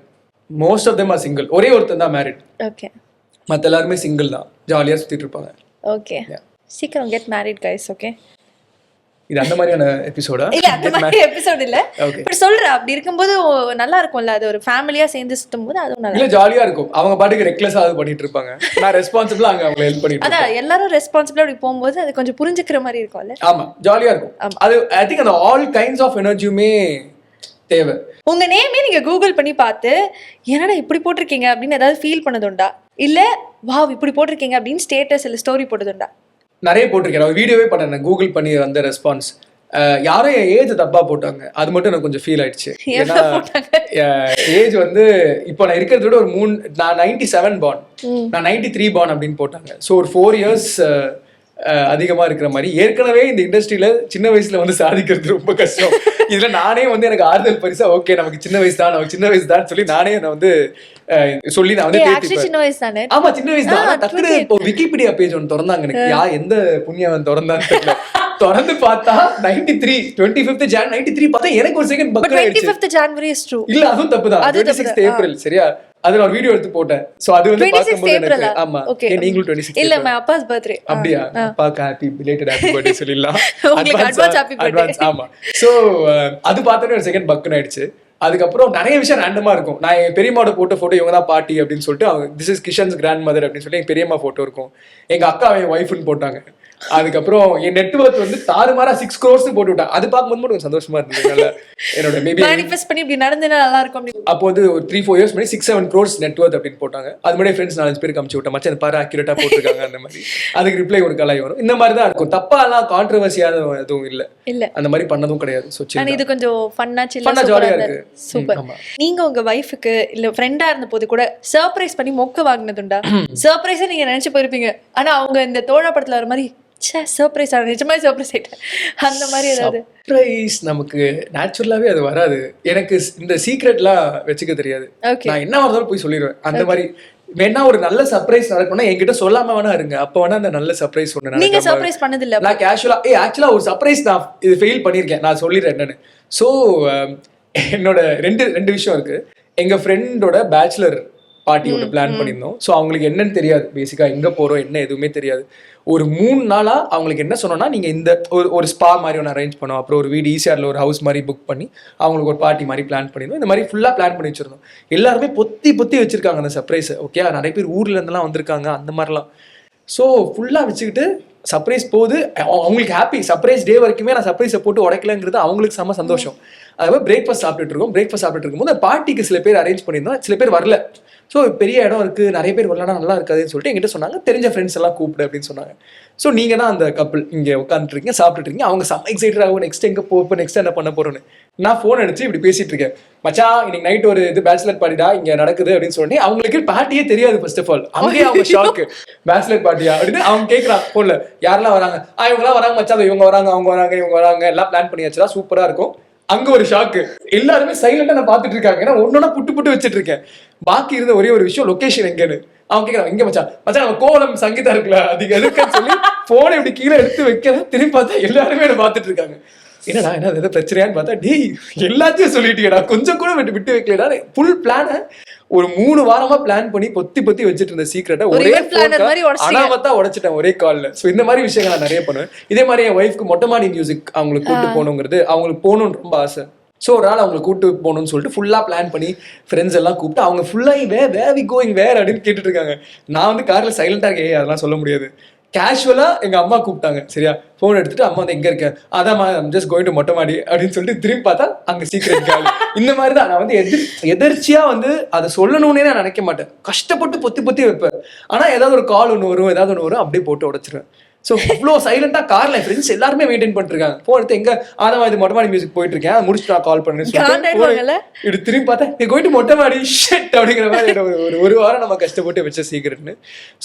Most of them are single. ஒரே ஒருத்தன் தான் மேரிட். ஓகே. மற்ற எல்லாருமே சிங்கிள் தான், ஜாலியாக சுற்றிட்டு இருப்பாங்க. ஓகே, சீக்கிரம் கெட் மேரிட் கைஸ். ஓகே, இது அந்த மாதிரியான எபிசோடா? இல்ல அந்த மாதிரி எபிசோட் இல்ல. இப்ப சொல்றேன், அப்படி இருக்கும்போது நல்லா இருக்கும்ல, அது ஒரு ஃபேமிலியா சேர்ந்து சுத்தும்போது அது நல்லா இல்ல ஜாலியா இருக்கும். அவங்க பாட்டுக்கு ரெக்லெஸ்ஸா அது பண்ணிட்டு இருப்பாங்க, நான் ரெஸ்பான்சிபிளா அங்க அவங்களை ஹெல்ப் பண்ணிட்டு. அதான் எல்லாரும் ரெஸ்பான்சிபிளா அப்படி போகும்போது அது கொஞ்சம் புரிஞ்சுக்கிற மாதிரி இருக்கும்ல. ஆமா, ஜாலியா இருக்கும். அது ஐ திங்க் அந்த ஆல் கைண்ட்ஸ் ஆஃப் எனர்ஜியுமே தேவை. உங்க நேமே நீங்க கூகுள் பண்ணி பார்த்து என்னடா இப்படி போட்டிருக்கீங்க அப்படின்னு ஏதாவது ஃபீல் பண்ணதுண்டா? இல்ல வாவ் இப்படி போட்டிருக்கீங்க அப்படின்னு ஸ்டேட்டஸ் இல்ல ஸ்டோரி போட்டதுண்டா? நிறைய போட்டிருக்கேன். வீடியோவே பண்ணேன் கூகுள் பண்ணி வந்த ரெஸ்பான்ஸ். யாரும் என் ஏஜ் தப்பா போட்டாங்க, அது மட்டும் எனக்கு கொஞ்சம் ஃபீல் ஆயிடுச்சு. ஏன்னா ஏஜ் வந்து இப்போ நான் இருக்கிறத விட ஒரு 3, நான் 97 பார்ன், நான் 93 பார்ன் அப்படின்னு போட்டாங்க. ஸோ ஒரு 4 இயர்ஸ் அதிகமா இருக்கிற மாதிரி. ஏற்கனவே இந்த இண்டஸ்ட்ரியில சின்ன வயசுல வந்து சாதிக்கிறது ரொம்ப கஷ்டம். இதுல நானே வந்து எனக்கு ஆறுதல் பரிசா ஓகே நமக்கு சின்ன வயசு தான் சொல்லி நானே நான் வந்து சொல்லி நான் வந்து சின்ன வயசு தானே. ஆமா சின்ன வயசு தான். டக்குனு இப்போ விக்கிபீடியா பேஜ் ஒன்று திறந்தாங்க. எனக்கு எந்த புண்ணியவன் திறந்தான்னு தெரியல. திறந்து பார்த்தா 25th Jan 93 பார்த்தா எனக்கு ஒரு செகண்ட் பக் ஆயிடுச்சு. 25th January is true. இல்ல அதுவும் தப்பு தான். 26th April சரியா? அதுல ஒரு வீடியோ எடுத்து போட்டேன். சோ அது வந்து பாக்கும்போது எனக்கு ஆமா நீங்களும் 26th இல்ல my appa's birthday. அப்படியே அப்பாக்கு ஹேப்பி பிலேட்டட் ஹேப்பி பர்த்டே சொல்லிடலாம். உங்களுக்கு அட்வான்ஸ் ஹேப்பி பர்த்டே. ஆமா. சோ அது பார்த்தோனே ஒரு செகண்ட் பக் ஆயிடுச்சு. அதுக்கப்புறம் நிறைய விஷயம் ரேண்டமா இருக்கும். நான் என் பெரியம்மாவோட போட்டோ இவங்க தான் பாட்டி அப்படின்னு சொல்லிட்டு அவங்க திஸ் இஸ் கிஷன்ஸ் கிராண்ட் மதர் அப்படின்னு சொல்லி என் பெரியம்மா போட்டோ இருக்கும். எங்க அக்கா என் ஒய்ஃப்னு போட்டாங்க. அதுக்கப்புறம் என் நெட்வொர்க் வந்து தாறுமாறா 6 crores போட்டு விட்டாங்க. அது பார்க்கும்போது மட்டும் சந்தோஷமா இருந்தது. என்னோட மேபி மேனிஃபெஸ்ட் பண்ணி இப்படி நடந்தா நல்லா இருக்கும். அப்போ வந்து ஒரு 3-4 years முன்னாடி 6-7 crores நெட்வொர்க் அப்படின்னு போட்டாங்க. அது முன்னாடி ஃப்ரெண்ட்ஸ் 4-5 பேருக்கு அமுச்சு விட்டேன், மச்சான் பாரு அக்யூரேட்டா போட்டுருக்காங்க அந்த மாதிரி. அதுக்கு ரிப்ளை ஒரு கலாய் வரும். இந்த மாதிரி தான் இருக்கும். தப்பாலாம் கான்ட்ரோவர்சியான எதுவும் இல்ல. அந்த மாதிரி பண்ணதும் கிடையாது. இது கொஞ்சம் ஃபன்னா சில்லா ஜாலியா இருக்கு. சூப்பர். நீங்க உங்க வைஃப்க்கு இல்ல ஃப்ரெண்டா இருந்த போது கூட சர்ப்ரைஸ் பண்ணி மொக்க வாங்கினதுண்டா? சர்ப்ரைஸா நீங்க நினைச்சு போயிருப்பீங்க, ஆனா அவங்க இந்த தோழா படத்துல வர மாதிரி சர்ப்ரைஸ் நிஜமாவே சர்ப்ரைஸ் ஆயிட்டேன் அந்த மாதிரி ஏதாவது? சர்ப்ரைஸ் நமக்கு நேச்சுரலாவே அது வராது. எனக்கு இந்த சீக்ரெட்லாம் வச்சுக்க தெரியாது. நான் என்ன இருந்தாலும் போய் சொல்லிடுவேன். அந்த மாதிரி வேணா ஒரு நல்ல சர்ப்ரைஸ் நடக்கணும்னா என்கிட்ட சொல்லாம வேணா இருங்க, அப்ப வேணா அந்த நல்ல சர்ப்ரைஸ் ஒண்ணு. நீங்க சர்ப்ரைஸ் பண்ணது இல்ல? நான் கேஷுவலா ஆக்சுவலா ஒரு சர்ப்ரைஸ் நான் இது ஃபெயில் பண்ணிருக்கேன், நான் சொல்லிடுறேன் என்னன்னு. ஸோ என்னோட ரெண்டு விஷயம் இருக்கு. எங்க ஃப்ரெண்டோட பேச்சுலர் பார்ட்டி ஒன்று பிளான் பண்ணியிருந்தோம். ஸோ அவங்களுக்கு என்னன்னு தெரியாது, பேசிக்கா எங்க போறோம் என்ன எதுவுமே தெரியாது. ஒரு 3 நாளா அவங்களுக்கு என்ன சொன்னோம்னா, நீங்க இந்த ஒரு ஸ்பா மாதிரி ஒன்று அரேஞ்ச் பண்ணோம். அப்புறம் ஒரு வீடு ஈசிஆர்ல ஒரு ஹவுஸ் மாதிரி புக் பண்ணி அவங்களுக்கு ஒரு பார்ட்டி மாதிரி பிளான் பண்ணிருந்தோம். இந்த மாதிரி ஃபுல்லா பிளான் பண்ணி வச்சிருந்தோம். எல்லாருமே பொத்தி வச்சிருக்காங்க அந்த சர்ப்ரைஸ். ஓகே, நிறைய பேர் ஊர்ல இருந்தெல்லாம் வந்திருக்காங்க அந்த மாதிரிலாம். ஸோ ஃபுல்லா வச்சுக்கிட்டு சர்ப்ரைஸ் போகுது. அவங்களுக்கு ஹாப்பி. சர்ப்ரைஸ் டே வரைக்குமே நான் சர்ப்ரைஸை போட்டு உடைக்கலங்கிறது அவங்களுக்கு செம்ம சந்தோஷம். அதாவது பிரேக்ஃபாஸ்ட் சாப்பிட்டுட்டு இருக்கும்போது பார்ட்டிக்கு சில பேர் அரேஞ்ச் பண்ணியிருந்தோம், சில பேர் வரல. ஸோ பெரிய இடம் இருக்கு, நிறைய பேர் வரலன்னா நல்லா இருக்காதுன்னு சொல்லிட்டு என்கிட்ட சொன்னாங்க, தெரிஞ்ச ஃப்ரெண்ட்ஸ் எல்லாம் கூப்பிடு அப்படின்னு சொன்னாங்க. ஸோ நீங்க தான் அந்த கப்பிள் இங்கே உட்காந்துட்டு இருக்கீங்க, சாப்பிட்டுட்டு இருக்கீங்க. அவங்க செம்ம எக்ஸைட்டட் ஆகும், நெக்ஸ்ட் எங்க போப்போ, நெக்ஸ்ட் என்ன பண்ண போறோன்னு. நான் ஃபோன் அடிச்சு இப்படி பேசிட்டு இருக்கேன், மச்சான் இன்னைக்கு நைட் ஒரு இது பேச்சுலர் பார்ட்டிடா இங்க நடக்குது அப்படின்னு சொல்லி. அவங்களுக்கு பார்ட்டியே தெரியாது. ஃபர்ஸ்ட் ஆஃப் ஆல் அங்கேயே அவங்க ஷாக்கு, பேச்சுலர் பார்ட்டியா அப்படின்னு அவங்க கேட்கறாங்க போன்ல, யாரெல்லாம் வராங்க, இவங்கலாம் வராங்க மச்சான், இவங்க வராங்க அவங்க வராங்க இவங்க வராங்க, எல்லாம் பிளான் பண்ணியாச்சுடா, சூப்பரா இருக்கும், அங்க ஒரு ஷாக்கு. எல்லாருமே சைலண்டா நான் பாத்துட்டு இருக்காங்க. ஏன்னா ஒன்னொன்னா புட்டு புட்டு வச்சிட்டு இருக்கேன். பாக்கி இருந்த ஒரே ஒரு விஷயம் லொகேஷன் எங்கன்னு. அவன் கேட்கறான், எங்க மச்சான் நம்ம கோலம் சங்கீதா இருக்குல்ல அதுக்கு எதுக்குன்னு சொல்லி போனை இப்படி கீழே எடுத்து வைக்கிறேன். திரும்பி பார்த்தா எல்லாருமே என்ன பாத்துட்டு இருக்காங்க. என்னடா என்ன எதாவது பிரச்சனையான்னு பார்த்தா, டேய் எல்லாத்தையும் சொல்லிட்டீங்கடா, கொஞ்சம் கூட விட்டு வைக்கலடா. ஃபுல் பிளான ஒரு 3 வாரமா பிளான் பண்ணி பொத்தி பொத்தி வச்சுட்டு இருந்த சீக்கிரட்டை ஒரே அனாமத்தா உடைச்சிட்டேன் ஒரே கால்ல. சோ இந்த மாதிரி விஷயங்கள் நான் நிறைய பண்ணுவேன். இதே மாதிரி என் ஒய்ஃப்க்கு மொட்டமாடி மியூசிக் அவங்களுக்கு கூட்டு போகணுங்கிறது, அவங்களுக்கு போகணும்னு ரொம்ப ஆசை. ஸோ ஒரு நாள் அவங்களை கூப்பிட்டு போகணும்னு சொல்லிட்டு ஃபுல்லாக பிளான் பண்ணி ஃப்ரெண்ட்ஸ் எல்லாம் கூப்பிட்டு அவங்க ஃபுல்லாக வேர் வி கோயிங் வேர் அப்படின்னு கேட்டுட்டு இருக்காங்க. நான் வந்து காரில் சைலண்டாக இருக்கேன், அதெல்லாம் சொல்ல முடியாது. கேஷுவலாக எங்கள் அம்மா கூப்பிட்டாங்க. சரியா, ஃபோன் எடுத்துட்டு அம்மா வந்து எங்கே இருக்கேன், அதான் ஜஸ்ட் கோயிங் டு மொட்டை மாடி அப்படின்னு சொல்லிட்டு திரும்பி பார்த்தா அங்கே சீக்கிரம் கால். இந்த மாதிரி தான் நான் வந்து எதிர்ச்சியாக வந்து அதை சொல்லணும்னே நான் நினைக்க மாட்டேன். கஷ்டப்பட்டு பொத்தி பொத்தி வைப்பேன். ஆனால் ஏதாவது ஒரு கால் ஒன்று வரும், ஏதாவது ஒன்று வரும், அப்படியே போட்டு உடச்சிருவேன். ஸோ இவ்வளோ சைலண்டா கார்ல ஃப்ரெண்ட்ஸ் எல்லாருமே மெயின்டைன் பண்ணிருக்காங்க. போன் எடுத்து எங்க ஆதமா இது மொட்டமாடி மியூசிக் போயிட்டு இருக்கேன், முடிச்சுட்டு நான் கால் பண்ணேன்னு இப்படி திரும்பி பார்த்தேன், நீ போயிட்டு மொட்டமாடி ஷெட் அப்படிங்கிற மாதிரி ஒரு வாரம் நம்ம கஷ்டப்பட்டு வச்ச சீக்கிரட்னு.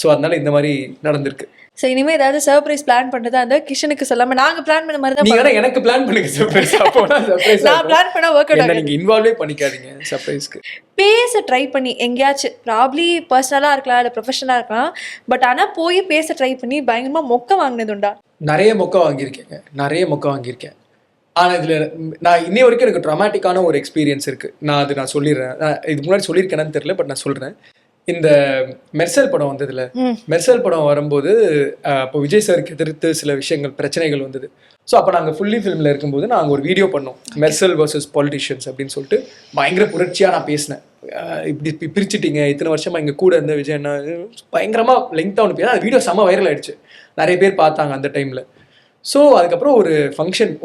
ஸோ அதனால இந்த மாதிரி நடந்திருக்கு. சோ இனிமே ஏதாவது சர்ப்ரைஸ் பிளான் பண்றதா அந்த கிஷனுக்கு சொல்லாம நாங்க பிளான் பண்ண மாதிரி தான் நீங்க எனக்கு பிளான் பண்ணுங்க சர்ப்ரைஸ். அப்போனா சர்ப்ரைஸ் நான் பிளான் பண்ணா வொர்க் அவுட் ஆகும். நீங்க இன்வால்வே பண்ணிக்காதீங்க சர்ப்ரைஸ்க்கு. பேச ட்ரை பண்ணி எங்கேயாச்சும் ப்ராப்ளி பர்சனலா இருக்கலாம் இல்லை ப்ரொஃபஷனலா இருக்கலாம், பட் ஆனா போய் பேச ட்ரை பண்ணி பயங்கரமா மொக்க வாங்கினது உண்டா? நிறைய மொக்க வாங்கியிருக்கேன். ஆனா இதுல நான் இன்னை வரைக்கும் எனக்கு ட்ராமாட்டிக்கான ஒரு எக்ஸ்பீரியன்ஸ் இருக்கு. நான் சொல்லிடுறேன். இதுக்கு முன்னாடி சொல்லியிருக்கேன்னு தெரியல, பட் நான் சொல்றேன். இந்த மெர்சல் படம் வந்ததுல, மெர்சல் படம் வரும்போது அப்போ விஜய் சாருக்கு எதிர்த்து சில விஷயங்கள் பிரச்சனைகள் வந்தது. ஸோ அப்போ நாங்கள் ஃபுல்லி ஃபிலிமில் இருக்கும்போது நாங்கள் ஒரு வீடியோ பண்ணோம், மெர்சல் வர்சஸ் பாலிட்டிஷியன்ஸ் அப்படின்னு சொல்லிட்டு. பயங்கர புரட்சியாக நான் பேசினேன். இப்படி பிரிச்சுட்டீங்க, இத்தனை வருஷமா இங்கே கூட இருந்த விஜய் என்ன, பயங்கரமாக லெங்க்த்தாக ஒன்று பேச. அந்த வீடியோ செம்ம வைரல் ஆயிடுச்சு, நிறைய பேர் பார்த்தாங்க அந்த டைமில். ஸோ அதுக்கப்புறம் ஒரு ஃபங்க்ஷன்,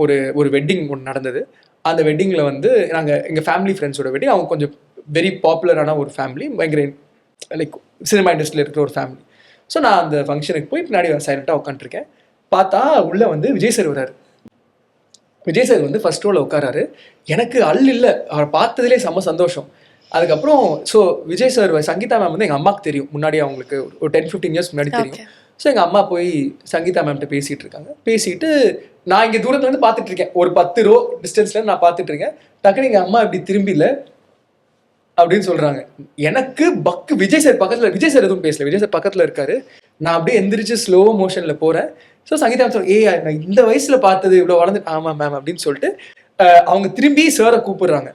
ஒரு வெட்டிங் ஒன்று நடந்தது. அந்த வெட்டிங்கில் வந்து நாங்கள் எங்கள் ஃபேமிலி ஃப்ரெண்ட்ஸோட வெட்டிங். அவங்க கொஞ்சம் வெரி பாப்புலரான ஒரு ஃபேமிலி, பயங்கர லைக் சினிமா இண்டஸ்ட்ரியில் இருக்கிற ஒரு ஃபேமிலி. ஸோ நான் அந்த ஃபங்க்ஷனுக்கு போய் பின்னாடி சைலண்ட்டாக உட்காந்துருக்கேன். பார்த்தா உள்ளே வந்து விஜய் சார் வர்றாரு. விஜய் சார் வந்து ஃபர்ஸ்ட் ரோவில் உட்காராரு. எனக்கு இல்லை, அவரை பார்த்ததுலேயே செம்ம சந்தோஷம். அதுக்கப்புறம் so Vijay sir, Sangeetha ma'am வந்து எங்கள் அம்மாவுக்கு தெரியும், முன்னாடி அவங்களுக்கு ஒரு 10-15 இயர்ஸ் முன்னாடி தெரியும். ஸோ எங்கள் அம்மா போய் சங்கீதா மேம்கிட்ட பேசிகிட்டு இருக்காங்க. பேசிட்டு நான் இங்கே தூரத்துலேருந்து பார்த்துட்டு இருக்கேன், ஒரு 10 ரோ டிஸ்டன்ஸ்லேருந்து நான் பார்த்துட்டு இருக்கேன். டக்குனு எங்கள் அம்மா இப்படி திரும்பில அப்படின்னு சொல்றாங்க. எனக்கு பக்கு விஜய் சார் பக்கத்துல, விஜய் சார் எதுவும் பேசல, விஜய் சார் பக்கத்துல இருக்காரு. நான் அப்படியே எந்திரிச்சு ஸ்லோ மோஷன்ல போறேன். ஸோ சங்கீதா சொல்ல, நான் இந்த வயசுல பார்த்தது இவ்வளவு வளர்ந்து, ஆமா மேம் அப்படின்னு சொல்லிட்டு அவங்க திரும்பி சாரை கூப்பிடுறாங்க.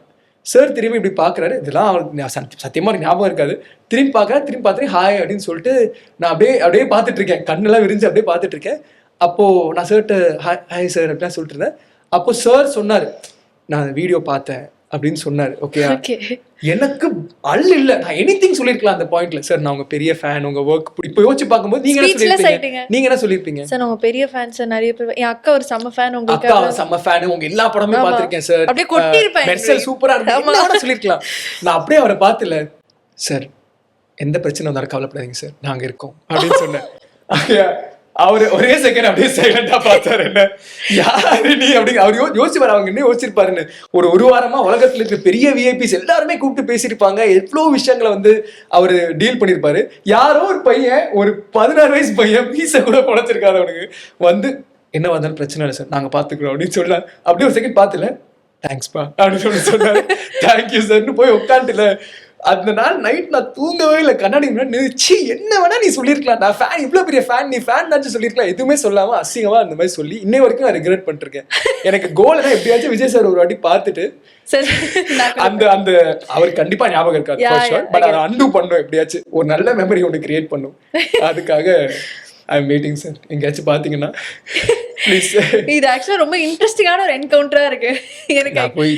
சார் திரும்பி இப்படி பாக்குறாரு. இதெல்லாம் அவருக்கு சத்தியமா ஞாபகம் இருக்காது. திரும்பி பார்த்துட்டு ஹாய் அப்படின்னு சொல்லிட்டு நான் அப்படியே பார்த்துட்டு இருக்கேன், கண்ணெல்லாம் விரிஞ்சு அப்படியே பார்த்துட்டு இருக்கேன். அப்போ நான் சார்ட்ட ஹாய் சார் அப்படின்னு சொல்லிட்டு இருந்தேன். அப்போ சார் சொன்னாரு, நான் வீடியோ பார்த்தேன் அப்படின்னு சொன்னாரு. ஓகே, எனக்கு இல்ல, நான் எனிதிங் சொல்லிருக்கலாம் அந்த பாயிண்ட்ல. சார் நான் உங்க பெரிய ஃபேன், உங்க வொர்க் இப்போ யோசிச்சு பார்க்கும்போது நீங்க என்ன சொல்லிருப்பீங்க? சார் உங்க பெரிய ஃபேன் சார், நிறைய பேர். என் அக்கா ஒரு செம்ம ஃபேன், உங்க அக்கா செம்ம ஃபேன், உங்க எல்லா படமே பாத்திருக்கேன் சார், அப்படியே கொட்டிருப்பேன், மெர்சல் சூப்பரா இருக்கு சொல்லிருக்கலாம். நான் அப்படியே அவரை பார்த்துல, சார் எந்த பிரச்சனை வந்தாலும் கவலைப்படாதீங்க சார், நாங்க இருக்கோம் அப்படின்னு சொன்னேன். அவரு ஒரே செகண்ட் அப்படியே சைலண்டா பார்த்தாரு. என்ன யாரு நீ அப்படி அவர் யோசிப்பாரு, அவங்க என்ன யோசிச்சிருப்பாருன்னு. ஒரு வாரமா உலகத்துல இருக்கிற பெரிய விஐபிஸ் எல்லாருமே கூப்பிட்டு பேசியிருப்பாங்க, எவ்வளவு விஷயங்களை வந்து அவரு டீல் பண்ணிருப்பாரு. யாரோ ஒரு பையன், ஒரு 16 வயசு பையன், பீஸை கூட குறைச்சிருக்காரு, அவனுக்கு வந்து என்ன வந்தாலும் பிரச்சனை இல்லை சார், நாங்க பாத்துக்கிறோம் அப்படின்னு சொல்லலாம். அப்படியே ஒரு செகண்ட் பார்த்துல, தேங்க்ஸ்பா அப்படின்னு சொல்லி சொன்னாரு. தேங்க்யூ சார்னு போய் உட்காந்துல. அந்த நாள் நைட் நான் தூங்கவே இல்லை. கண்ணாடி முன்னாடி என்ன வேணா நீ சொல்லிருக்கலாம், நான் ஃபேன், இவ்வளவு பெரிய ஃபேன், நீ ஃபேன் தான் சொல்லிருக்கலாம். எதுவுமே சொல்லாம அசிங்கமா அந்த மாதிரி சொல்லி இன்னை வரைக்கும் நான் ரிக்ரெட் பண்ணிருக்கேன். எனக்கு கோல் தான் எப்படியாச்சும் விஜய் சார் ஒரு வாட்டி பார்த்துட்டு அந்த அவருக்கு கண்டிப்பா ஞாபகம் இருக்காது, பட் அதை அன்டூ பண்ணும், எப்படியாச்சும் ஒரு நல்ல மெமரி ஒன்று கிரியேட் பண்ணும். அதுக்காக ஐ எம் வெயிட்டிங் சார், எங்கேயாச்சும் பாத்தீங்கன்னா ப்ளீஸ். இது ஆக்சுவலா ரொம்ப இன்ட்ரெஸ்டிங்கான ஒரு என்கவுண்டரா இருக்கு எனக்கு. நான் போய்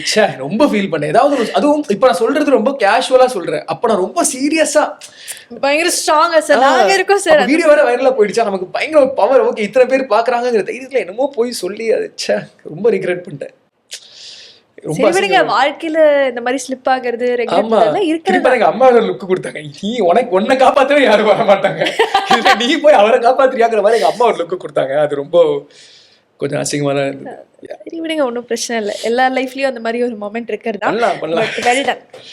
ரொம்ப ஃபீல் பண்ணேன். ஏதாவது அதுவும் இப்ப நான் சொல்றது ரொம்ப கேஷுவலா சொல்றேன், அப்ப நான் ரொம்ப சீரியஸா பயங்கர ஸ்ட்ராங்கா சார் நாங்க இருக்கோம் சார். வீடியோ வேற வைரலா போயிடுச்சா, நமக்கு பயங்கர பவர். ஓகே, இத்தனை பேர் பாக்குறாங்கிற தைரியத்துல என்னமோ போய் சொல்லி அது ரொம்ப ரிக்ரெட் பண்ணிட்டேன். வாழ்க்கையில இந்த மாதிரி ஸ்லிப் ஆகுறது எங்க அம்மா லுக் கொடுத்தாங்க, நீ உன்னை காப்பாத்தவே யாரும் வர மாட்டாங்க, நீ போய் அவரை காப்பாத்துறியாங்கிற மாதிரி எங்க அம்மா ஒரு லுக் கொடுத்தாங்க. அது ரொம்ப கொஞ்சம் அசிங்கமா தான் இருந்தது. சரி விடுங்க, ஒன்றும் பிரச்சனை இல்லை. எல்லா லைஃப்லயும் அந்த மாதிரி ஒரு மொமெண்ட் இருக்கிறது.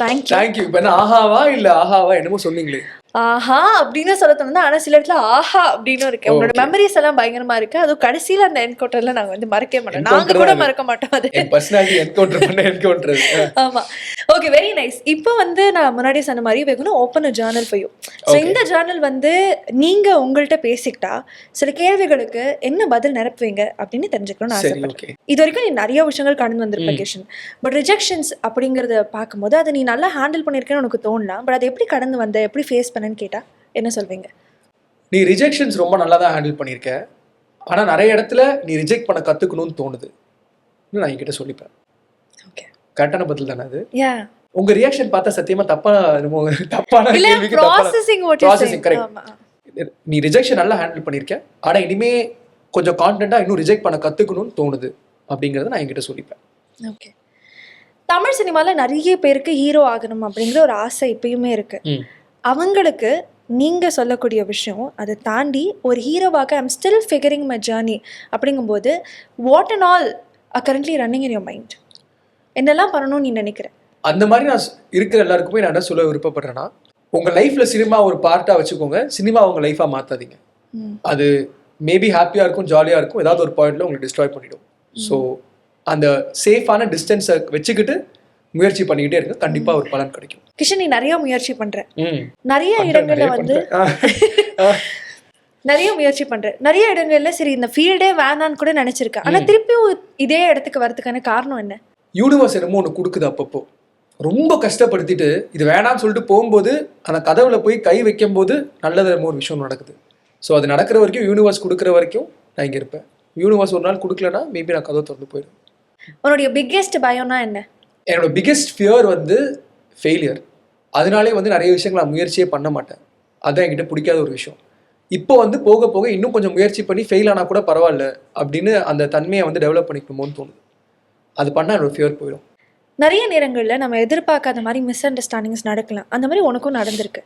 தேங்க்யூ. இப்ப என்ன ஆஹாவா இல்ல ஆஹாவா என்னமோ சொன்னீங்களே, ஆஹா அப்படின்னு சொல்ல தோணுது. ஆனா சில இடத்துல ஆஹா அப்படின்னு இருக்கு. உங்களோட மெமரிஸ் எல்லாம் பயங்கரமா இருக்கு. அதுவும் கடைசியில அந்த என்கவுண்டர்ல நாங்க வந்து மறக்கவே மாட்டோம். நாங்க கூட மறக்க மாட்டோம் அது. என் பர்சனாலிட்டி என்கவுண்டர். ஆமா. Okay, very nice. இப்போ வந்து நான் முன்னாடி சொன்ன மாதிரி we're going to open a journal for you. So இந்த ஜேர்னல் வந்து நீங்க உங்கள்கிட்ட பேசிக்கிட்டா சில கேள்விகளுக்கு என்ன பதில் நிரப்புவீங்க அப்படின்னு தெரிஞ்சுக்கணும்னு ஆசைப்படுறேன். இது வரைக்கும் நீ நிறைய விஷயங்கள் கடந்து வந்திருப்ப கிஷன். பட் ரிஜெக்ஷன்ஸ் அப்படிங்கறத பார்க்கும்போது அதை நீ நல்லா ஹேண்டில் பண்ணிருக்கேன்னு உனக்கு தோணலாம். பட் அதை எப்படி கடந்து வந்த, எப்படி ஃபேஸ் பண்ணன்னு கேட்டா என்ன சொல்வீங்க? நீ ரிஜெக்ஷன்ஸ் ரொம்ப நல்லா தான் ஹேண்டில் பண்ணியிருக்க. ஆனா நிறைய இடத்துல நீ ரிஜெக்ட் பண்ண கத்துக்கணும்னு தோணுது. நான் என்கிட்ட சொல்லிப்பேன். ஓகே, கரெக்டான பதில் தானே அது? உங்க ரியாக்ஷன் பார்த்தா சத்தியமா தப்பான கேள்விக்கு ப்ராசஸிங் கரெக்ட். நீ ரிஜெக்ஷன் நல்லா ஹேண்டில் பண்ணியிருக்க. ஆனா இனிமே கொஞ்சம் கான்ஃபிடென்ட்டா இன்னும் ரிஜெக்ட் பண்ண கத்துக்கணும்னு தோணுது அப்படிங்கறத நான் என்கிட்ட சொல்லிப்பேன். ஓகே. தமிழ் சினிமால நிறைய பேருக்கு ஹீரோ ஆகணும் அப்படிங்கிற ஒரு ஆசை இப்பயுமே இருக்கு. அவங்களுக்கு நீங்க சொல்லக்கூடிய விஷயம் அதை தாண்டி ஒரு ஹீரோவாக I'm still figuring my journey அப்படிங்கும்போது what and all are currently running in your mind? என்னெல்லாம் பண்ணணும்னு நீ நினைக்கிற? அந்த மாதிரி நான் இருக்கிற எல்லாருக்குமே நான் என்ன சொல்ல விருப்பப்படுறேன்னா, உங்க லைஃப்ல சினிமா ஒரு பார்ட்டா வச்சுக்கோங்க. சினிமா உங்க லைஃபா மாத்தாதீங்க. அது மேபி ஹாப்பியா இருக்கும், ஜாலியா இருக்கும், ஏதாவது ஒரு பாயிண்ட்ல உங்களுக்கு டிஸ்ட்ராய் பண்ணிடும். ஸோ அந்த சேஃபான டிஸ்டன்ஸை வச்சுக்கிட்டு முயற்சி பண்ணிக்கிட்டே இருக்கு. கண்டிப்பா ஒரு பலன் கிடைக்கும். கிஷன், நீ நிறைய முயற்சி பண்ற, நிறைய இடங்கள்ல வந்து நிறைய முயற்சி பண்ற, நிறைய இடங்கள்ல சரி இந்த ஃபீல்டே வேணான்னு கூட நினைச்சிருக்கேன். ஆனா திருப்பியும் இதே இடத்துக்கு வரதுக்கான காரணம் என்ன? யூனிவர்ஸ் என்னமோ ஒன்று கொடுக்குது. அப்பப்போ ரொம்ப கஷ்டப்படுத்திட்டு இது வேணான்னு சொல்லிட்டு போகும்போது அந்த கதவுல போய் கை வைக்கும் போது நல்லது ஒரு விஷயம் நடக்குது. ஸோ அது நடக்கிற வரைக்கும், யூனிவர்ஸ் கொடுக்குற வரைக்கும் நான் இங்கே இருப்பேன். யூனிவர்ஸ் ஒரு நாள் கொடுக்கலன்னா மேபி நான் கதவை திறந்து போயிடுவேன். உன்னுடைய பிக்கெஸ்ட் பயம்னா என்ன? என்னோட பிக்கெஸ்ட் ஃபியர் வந்து ஃபெயிலியர். அதனாலே வந்து நிறைய விஷயங்கள் நான் முயற்சியே பண்ண மாட்டேன். அதுதான் என்கிட்ட பிடிக்காத ஒரு விஷயம். இப்போ வந்து போக போக இன்னும் கொஞ்சம் முயற்சி பண்ணி ஃபெயில் ஆனால் கூட பரவாயில்ல அப்படின்னு அந்த தன்மையை வந்து டெவலப் பண்ணிக்கணுமோன்னு தோணுது. அது பண்ணால் என்னோட ஃபியர் போயிடும். நிறைய நேரங்களில் நம்ம எதிர்பார்க்காத மாதிரி மிஸ் அண்டர்ஸ்டாண்டிங்ஸ் நடக்கலாம். அந்த மாதிரி உனக்கும் நடந்திருக்கு.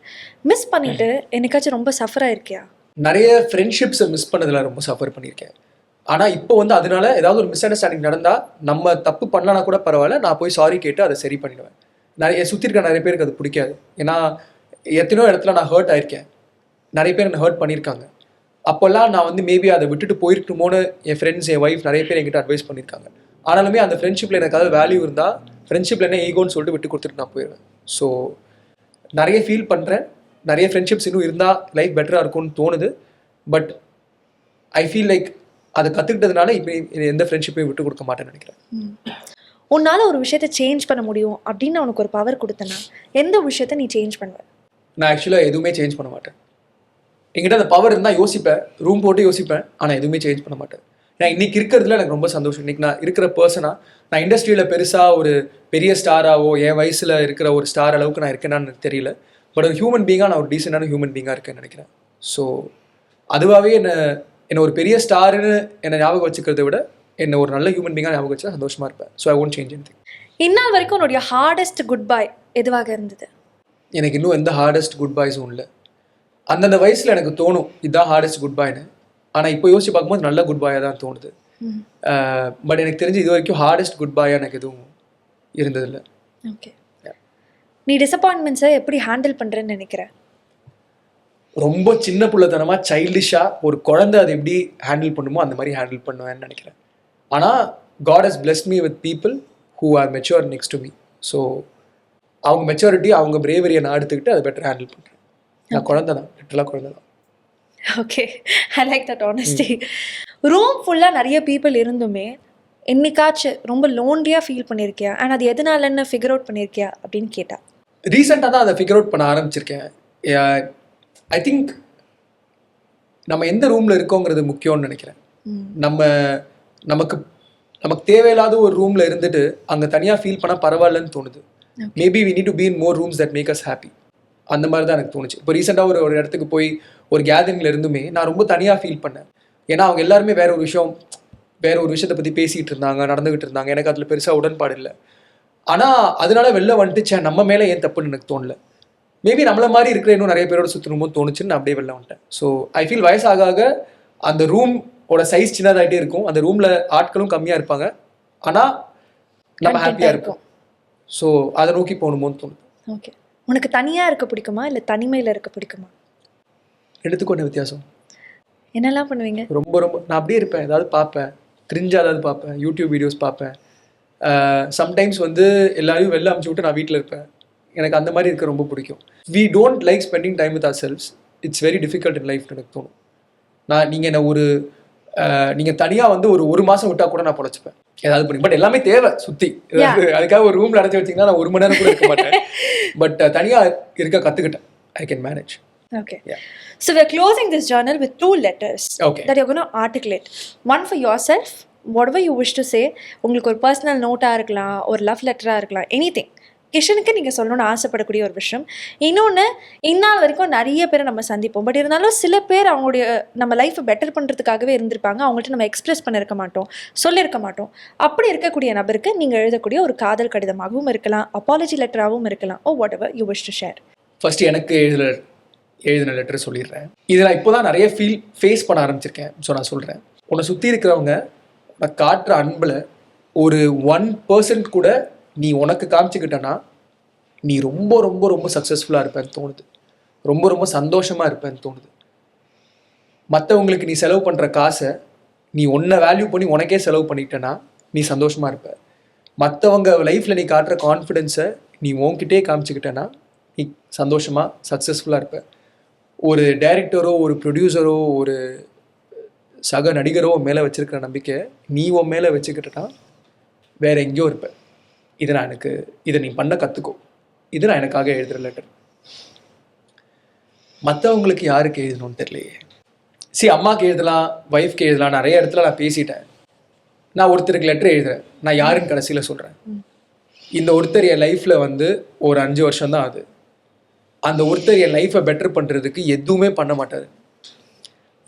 மிஸ் பண்ணிட்டு என்னைக்காச்சும் ரொம்ப சஃபர் ஆயிருக்கியா? நிறைய ஃப்ரெண்ட்ஷிப்ஸை மிஸ் பண்ணதில் ரொம்ப சஃபர் பண்ணியிருக்கேன். ஆனால் இப்போ வந்து அதனால ஏதாவது ஒரு மிஸ் அண்டர்ஸ்டாண்டிங் நடந்தால் நம்ம தப்பு பண்ணலனா கூட பரவாயில்ல, நான் போய் சாரி கேட்டு அதை சரி பண்ணிடுவேன். நிறைய சுற்றி இருக்க நிறைய பேருக்கு அது பிடிக்காது. ஏன்னா எத்தனையோ இடத்துல நான் ஹர்ட் ஆயிருக்கேன். நிறைய பேர் என்னை ஹர்ட் பண்ணியிருக்காங்க. அப்போல்லாம் நான் வந்து மேபி அதை விட்டுட்டு போயிருக்கணுமோன்னு என் ஃப்ரெண்ட்ஸ், என் ஒய்ஃப் நிறைய பேர் என்கிட்ட அட்வைஸ் பண்ணியிருக்காங்க. ஆனாலுமே அந்த ஃப்ரெண்ட்ஷிப்பில் எனக்கு ஏதாவது வேல்யூ இருந்தால் ஃப்ரெண்ட்ஷிப்பில் என்ன ஈகோன்னு சொல்லிட்டு விட்டு கொடுத்துட்டு நான் போயிடுவேன். ஸோ நிறைய ஃபீல் பண்ணுறேன். நிறைய ஃப்ரெண்ட்ஷிப்ஸ் இன்னும் இருந்தால் லைஃப் பெட்டராக இருக்கும்னு தோணுது. பட் ஐ ஃபீல் லைக் அதை கற்றுக்கிட்டதுனால இப்போ எந்த ஃப்ரெண்ட்ஷிப்பையும் விட்டு கொடுக்க மாட்டேன்னு நினைக்கிறேன். உன்னால் ஒரு விஷயத்தை சேஞ்ச் பண்ண முடியும் அப்படின்னு உனக்கு ஒரு பவர் கொடுத்தனா எந்த விஷயத்த நீ சேஞ்ச் பண்ணுவேன்? நான் ஆக்சுவலாக எதுவுமே சேஞ்ச் பண்ண மாட்டேன். என்கிட்ட அந்த பவர் இருந்தால் யோசிப்பேன், ரூம் போட்டு யோசிப்பேன். ஆனால் எதுவுமே சேஞ்ச் பண்ண மாட்டேன். நான் இன்னைக்கு இருக்கிறதுல எனக்கு ரொம்ப சந்தோஷம். இன்னைக்கு நான் இருக்கிற பர்சனாக, நான் இண்டஸ்ட்ரியில் பெருசாக ஒரு பெரிய ஸ்டாராவோ என் வயசில் இருக்கிற ஒரு ஸ்டார் அளவுக்கு நான் இருக்கேன்னு தெரியல. பட் ஒரு ஹியூமன் பீங்காக நான் ஒரு டீசெண்டான ஹியூமன் பீங்காக இருக்கேன்னு நினைக்கிறேன். ஸோ அதுவாகவே என்னை ஒரு பெரிய ஸ்டாருன்னு என்னை ஞாபகம் வச்சுக்கிறத விட என்னை ஒரு நல்ல ஹியூமன் பீங்காக ஞாபகம் வச்சா சந்தோஷமாக இருப்பேன். So I won't change anything. இந்நாள் வரைக்கும் உன்னுடைய ஹார்டஸ்ட் குட் பை எதுவாக இருந்தது? எனக்கு இன்னும் எந்த ஹார்டஸ்ட் குட் பாய்ஸும் இல்லை. அந்தந்த வயசில் எனக்கு தோணும் இதுதான் ஹார்டஸ்ட் குட் பாய்னு. ஆனால் இப்போ யோசிச்சு பார்க்கும்போது நல்ல குட் பாயாக தான் தோணுது. பட் எனக்கு தெரிஞ்சு இது வரைக்கும் ஹார்டஸ்ட் குட் பாயாக எனக்கு எதுவும் இருந்ததில்லை. ஓகே. நீ டிசப்பாயின்மெண்ட்ஸை எப்படி ஹேண்டில் பண்ணுறேன்னு நினைக்கிறேன்? ரொம்ப சின்ன பிள்ளைத்தனமாக சைல்டிஷாக ஒரு குழந்தை அதை எப்படி ஹேண்டில் பண்ணுமோ அந்த மாதிரி ஹேண்டில் பண்ணுவேன்னு நினைக்கிறேன். ஆனால் God has blessed me with people who are mature next to me. So அவங்க மெச்சூரிட்டி, அவங்க பிரேவரியை நான் எடுத்துக்கிட்டு அதை பெட்டர் ஹேண்டில் பண்ணுறேன். நான் குழந்தை தான், லிட்டரலாக குழந்தை தான். Okay, I like that honesty. Room ஃபுல்லாக நிறைய பீப்புள் இருந்துமே என்னைக்காச்சும் ரொம்ப லோன்லியாக ஃபீல் பண்ணியிருக்கியா? அண்ட் அது எதனாலன்னு ஃபிகர் அவுட் பண்ணியிருக்கியா அப்படின்னு கேட்டா? ரீசெண்டாக தான் அதை ஃபிகர் அவுட் பண்ண ஆரம்பிச்சிருக்கேன். ஐ திங்க் நம்ம எந்த ரூமில் இருக்கோங்கிறது முக்கியம்னு நினைக்கிறேன். நமக்கு தேவையில்லாத ஒரு ரூமில் இருந்துட்டு அங்கே தனியாக ஃபீல் பண்ணால் பரவாயில்லன்னு தோணுது. Maybe we need to be in more rooms that make us happy. அந்த மாதிரி தான் எனக்கு தோணுச்சு. இப்போ ரீசெண்டாக ஒரு இடத்துக்கு போய் ஒரு கேதரிங்கில் இருந்துமே நான் ரொம்ப தனியாக ஃபீல் பண்ணேன். ஏன்னா அவங்க எல்லாருமே வேற ஒரு விஷயத்தை பற்றி பேசிகிட்டு இருந்தாங்க, நடந்துகிட்டு இருந்தாங்க. எனக்கு அதில் பெருசாக உடன்பாடு இல்லை. ஆனால் அதனால வெளில வந்துட்டு நம்ம மேலே ஏன் தப்புன்னு எனக்கு தோணல. மேபி நம்மள மாதிரி இருக்கிற இன்னும் நிறைய பேரோட சுற்றணுமோ தோணுச்சுன்னு நான் அப்படியே வெளில வந்துட்டேன். ஸோ ஐ ஃபீல் வயசாக அந்த ரூமோட சைஸ் சின்னதாகிட்டே இருக்கும். அந்த ரூமில் ஆட்களும் கம்மியாக இருப்பாங்க. ஆனால் நம்ம ஹாப்பியாக இருப்போம். ஸோ அதை நோக்கி போகணுமோன்னு தோணுது. ஓகே, உனக்கு தனியா இருக்க பிடிக்குமா இல்ல தனிமையில இருக்க பிடிக்குமா? எடுத்துக்கோ என்ன வித்தியாசம்? என்னெல்லாம் பண்ணுவீங்க? ரொம்ப ரொம்ப நான் அப்படியே இருப்பேன். ஏதாவது பார்ப்பேன், கிரிஞ்சா ஏதாவது பார்ப்பேன், யூடியூப் வீடியோஸ் பார்ப்பேன். சம்டைம்ஸ் வந்து எல்லாரையும் வெளில அமுச்சு விட்டு நான் வீட்டில் இருப்பேன். எனக்கு அந்த மாதிரி இருக்க ரொம்ப பிடிக்கும். We don't like spending time with ourselves. It's very difficult in life எனக்கு தோணும். நீங்கள் என்ன நீங்கள் தனியாக வந்து ஒரு மாதம் விட்டால் கூட நான் பொழைச்சிப்பேன் ஏதாவது பண்ணி. பட் எல்லாமே தேவை சுற்றி. அதுக்காக ஒரு ரூமில் அடைச்சி வச்சிங்கன்னா நான் 1 மணி நேரம் கூட இருக்க மாட்டேன். பட் தனியாக இருக்க கற்றுக்கிட்டேன். I can manage. Okay. Yeah. So we're closing this journal with 2 letters that you're going to articulate. One for yourself, whatever you wish to say. உங்களுக்கு ஒரு பர்சனல் நோட்டாக இருக்கலாம், ஒரு லவ் லெட்டராக இருக்கலாம், எனிதிங். கிஷனுக்கு நீங்கள் சொல்லணும்னு ஆசைப்படக்கூடிய ஒரு விஷயம். இன்னொன்று, இந்நாள் வரைக்கும் நிறைய பேரை நம்ம சந்திப்போம். பட் இருந்தாலும் சில பேர் அவங்களுடைய நம்ம லைஃப்பை பெட்டர் பண்ணுறதுக்காகவே இருந்திருப்பாங்க. அவங்கள்ட்ட நம்ம எக்ஸ்பிரஸ் பண்ணியிருக்க மாட்டோம், சொல்லியிருக்க மாட்டோம். அப்படி இருக்கக்கூடிய நபருக்கு நீங்கள் எழுதக்கூடிய ஒரு காதல் கடிதமாகவும் இருக்கலாம், அப்பாலஜி லெட்டராகவும் இருக்கலாம். Oh what ever you wish to share. First எனக்கு எழுதின லெட்டர் சொல்லிடுறேன். இதை நான் இப்போ தான் நிறைய ஃபேஸ் பண்ண ஆரம்பிச்சிருக்கேன். ஸோ நான் சொல்கிறேன், உன்னை சுற்றி இருக்கிறவங்க உன்னை காட்டுற அன்பில் ஒரு 1% கூட நீ உனக்கு காமிச்சிக்கிட்டனா நீ ரொம்ப ரொம்ப ரொம்ப சக்ஸஸ்ஃபுல்லாக இருப்பேன்னு தோணுது. ரொம்ப ரொம்ப சந்தோஷமாக இருப்பேன்னு தோணுது. மற்றவங்களுக்கு நீ செலவு பண்ணுற காசை நீ உன்னை வேல்யூ பண்ணி உனக்கே செலவு பண்ணிக்கிட்டனா நீ சந்தோஷமாக இருப்ப. மற்றவங்க லைஃப்பில் நீ காட்டுற கான்ஃபிடென்ஸை நீ உன்கிட்டே காமிச்சிக்கிட்டனா நீ சந்தோஷமாக சக்ஸஸ்ஃபுல்லாக இருப்ப. ஒரு டைரக்டரோ ஒரு ப்ரொடியூசரோ ஒரு சக நடிகரோ மேலே வச்சிருக்கிற நம்பிக்கை நீ உன் மேலே வச்சுக்கிட்டனா வேற எங்கேயோ இருப்ப. இதை நீ பண்ண கற்றுக்கோ. இது நான் எனக்காக எழுதுகிற லெட்டர். மற்றவங்களுக்கு யாருக்கு எழுதணும்னு தெரியலையே. அம்மாவுக்கு எழுதலாம், ஒய்ஃப்க்கு எழுதலாம். நிறைய இடத்துல நான் பேசிட்டேன். நான் ஒருத்தருக்கு லெட்டர் எழுதுறேன். நான் யாருன்னு கடைசியில் சொல்கிறேன். இந்த ஒருத்தர் என் லைஃப்பில் வந்து ஒரு 5 வருஷம் தான் ஆகுது. அந்த ஒருத்தர் என் லைஃப்பை பெட்டர் பண்ணுறதுக்கு எதுவுமே பண்ண மாட்டார்.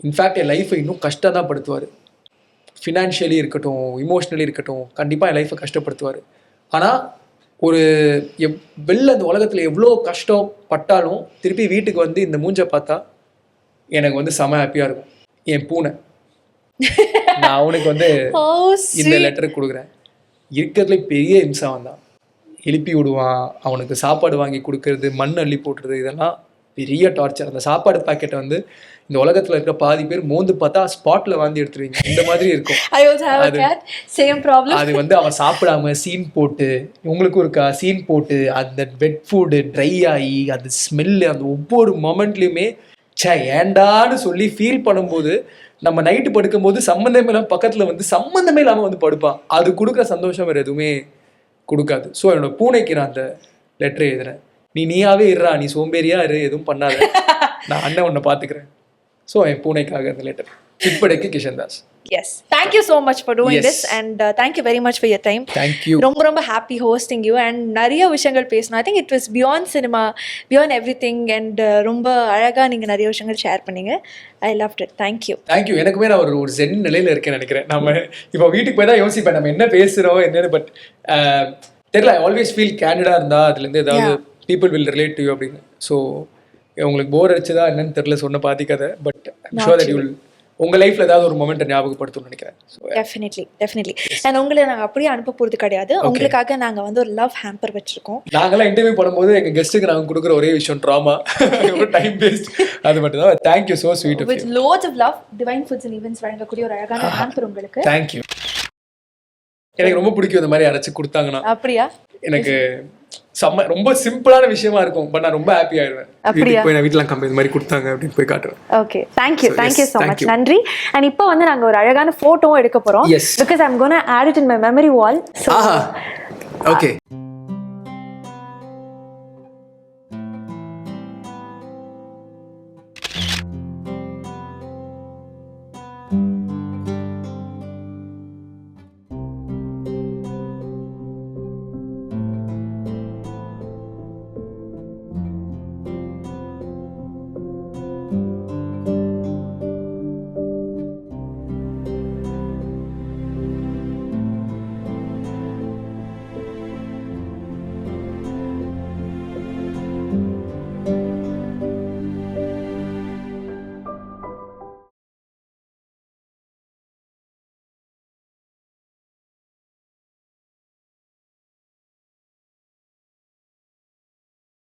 இன்ஃபேக்ட் என் லைஃப்பை இன்னும் கஷ்டம் தான் படுத்துவார். ஃபினான்ஷியலி இருக்கட்டும், இமோஷ்னலி இருக்கட்டும், கண்டிப்பாக என் லைஃப்பை கஷ்டப்படுத்துவார். ஆனால் வெளில அந்த உலகத்தில் எவ்வளோ கஷ்டப்பட்டாலும் திருப்பி வீட்டுக்கு வந்து இந்த மூஞ்சை பார்த்தா எனக்கு வந்து செம ஹாப்பியாக இருக்கும். என் பூனை நான் அவனுக்கு வந்து இந்த லெட்டர் கொடுக்குறேன். இருக்கிறதுல பெரிய இம்சம் தான். எழுப்பி விடுவான், அவனுக்கு சாப்பாடு வாங்கி கொடுக்கறது, மண் அள்ளி போட்டுறது, இதெல்லாம் பெரிய டார்ச்சர். அந்த சாப்பாடு பாக்கெட்டை வந்து இந்த உலகத்தில் இருக்கிற பாதி பேர் மோந்து பார்த்தா ஸ்பாட்டில் வாந்தி எடுத்துருவீங்க. இந்த மாதிரி இருக்கும். அது வந்து அவன் சாப்பிடாம சீன் போட்டு, உங்களுக்கும் இருக்கா சீன் போட்டு, அந்த வெட் ஃபுட்டு ட்ரை ஆகி அந்த ஸ்மெல்லு, அந்த ஒவ்வொரு மொமெண்ட்லையுமே ஏண்டான்னு சொல்லி ஃபீல் பண்ணும்போது நம்ம நைட்டு படுக்கும்போது சம்மந்தமே இல்லாமல் பக்கத்தில் வந்து சம்மந்தமே இல்லாமல் வந்து படுப்பான். அது கொடுக்குற சந்தோஷம் வேறு எதுவுமே கொடுக்காது. ஸோ என்னோட பூனைக்கு நான் அந்த லெட்டர் எழுதுறேன். நீயாவே இருறா, நீ சோம்பேறியா இரு, எதுவும் பண்ணாத, நான் அண்ணன் உன்னை பார்த்துக்கிறேன். ஸோ என் பூனைக்காக அந்த லெட்டர். இப்படிக்கு Kishan Das. Yes. Thank you so much for doing this and thank you very much for your time. Thank you. ரொம்ப happy hosting you and நிறைய விஷயங்கள் பேசணும். I think it was beyond cinema, beyond everything and ரொம்ப அழகா நீங்க நிறைய விஷயங்கள் share பண்ணீங்க. I loved it. Thank you. Thank you. எனக்குமே நான் ஒரு ஜென் நிலையில இருக்கேன்னு நினைக்கிறேன். நம்ம இப்போ வீட்டுக்கு போய் தான் யோசிப்பேன் நம்ம என்ன பேசுறோம் என்னன்னு. பட் தெரியல, I always feel candid-ஆ இருந்தா அதுலேருந்து ஏதாவது people will relate to you அப்படின்னு. ஸோ உங்களுக்கு போர் அடிச்சதா என்னன்னு தெரியல சொன்ன பாதிக்காத. But I'm sure that you will உங்க லைஃப்ல ஏதாவது ஒரு மொமெண்ட் ஞாபகப்படுத்தும்னு நினைக்கிறேன். டெஃபினெட்லி அண்ட் உங்களை நாங்கள் அப்படியே அனுப்ப போகிறது கிடையாது. உங்களுக்காக நாங்கள் வந்து ஒரு லவ் ஹேம்பர் வச்சிருக்கோம். நாங்களாம் இன்டர்வியூ பண்ணும்போது எங்க கெஸ்ட்டுக்கு நாங்கள் கொடுக்குற ஒரே விஷயம் ட்ராமா, டைம் வேஸ்ட், அது மட்டும் தான். Thank you, so sweet. With lots of love, divine foods and events வழங்கக்கூடிய ஒரு அழகான ஹேம்பர் உங்களுக்கு. தேங்க்யூ. எனக்கு ரொம்ப பிடிக்கும் இந்த மாதிரி அரைச்சு கொடுத்தாங்கன்னா. அப்படியா? எனக்கு ரொம்ப சிம்பிளான விஷயமா இருக்கும். பட் நான் ரொம்ப ஹாப்பி ஆயிடுவேன். வீட்டுக்கு போய் நான் வீட்ல கம்பெனி இந்த மாதிரி கொடுத்தாங்க அப்படின்னு போய் காட்டுவேன். Okay, thank you so much. நன்றி. அண்ட் இப்போ வந்து நாங்க ஒரு அழகான போட்டோவும் எடுக்க போறோம். Because I'm going to add it in my memory wall. So okay.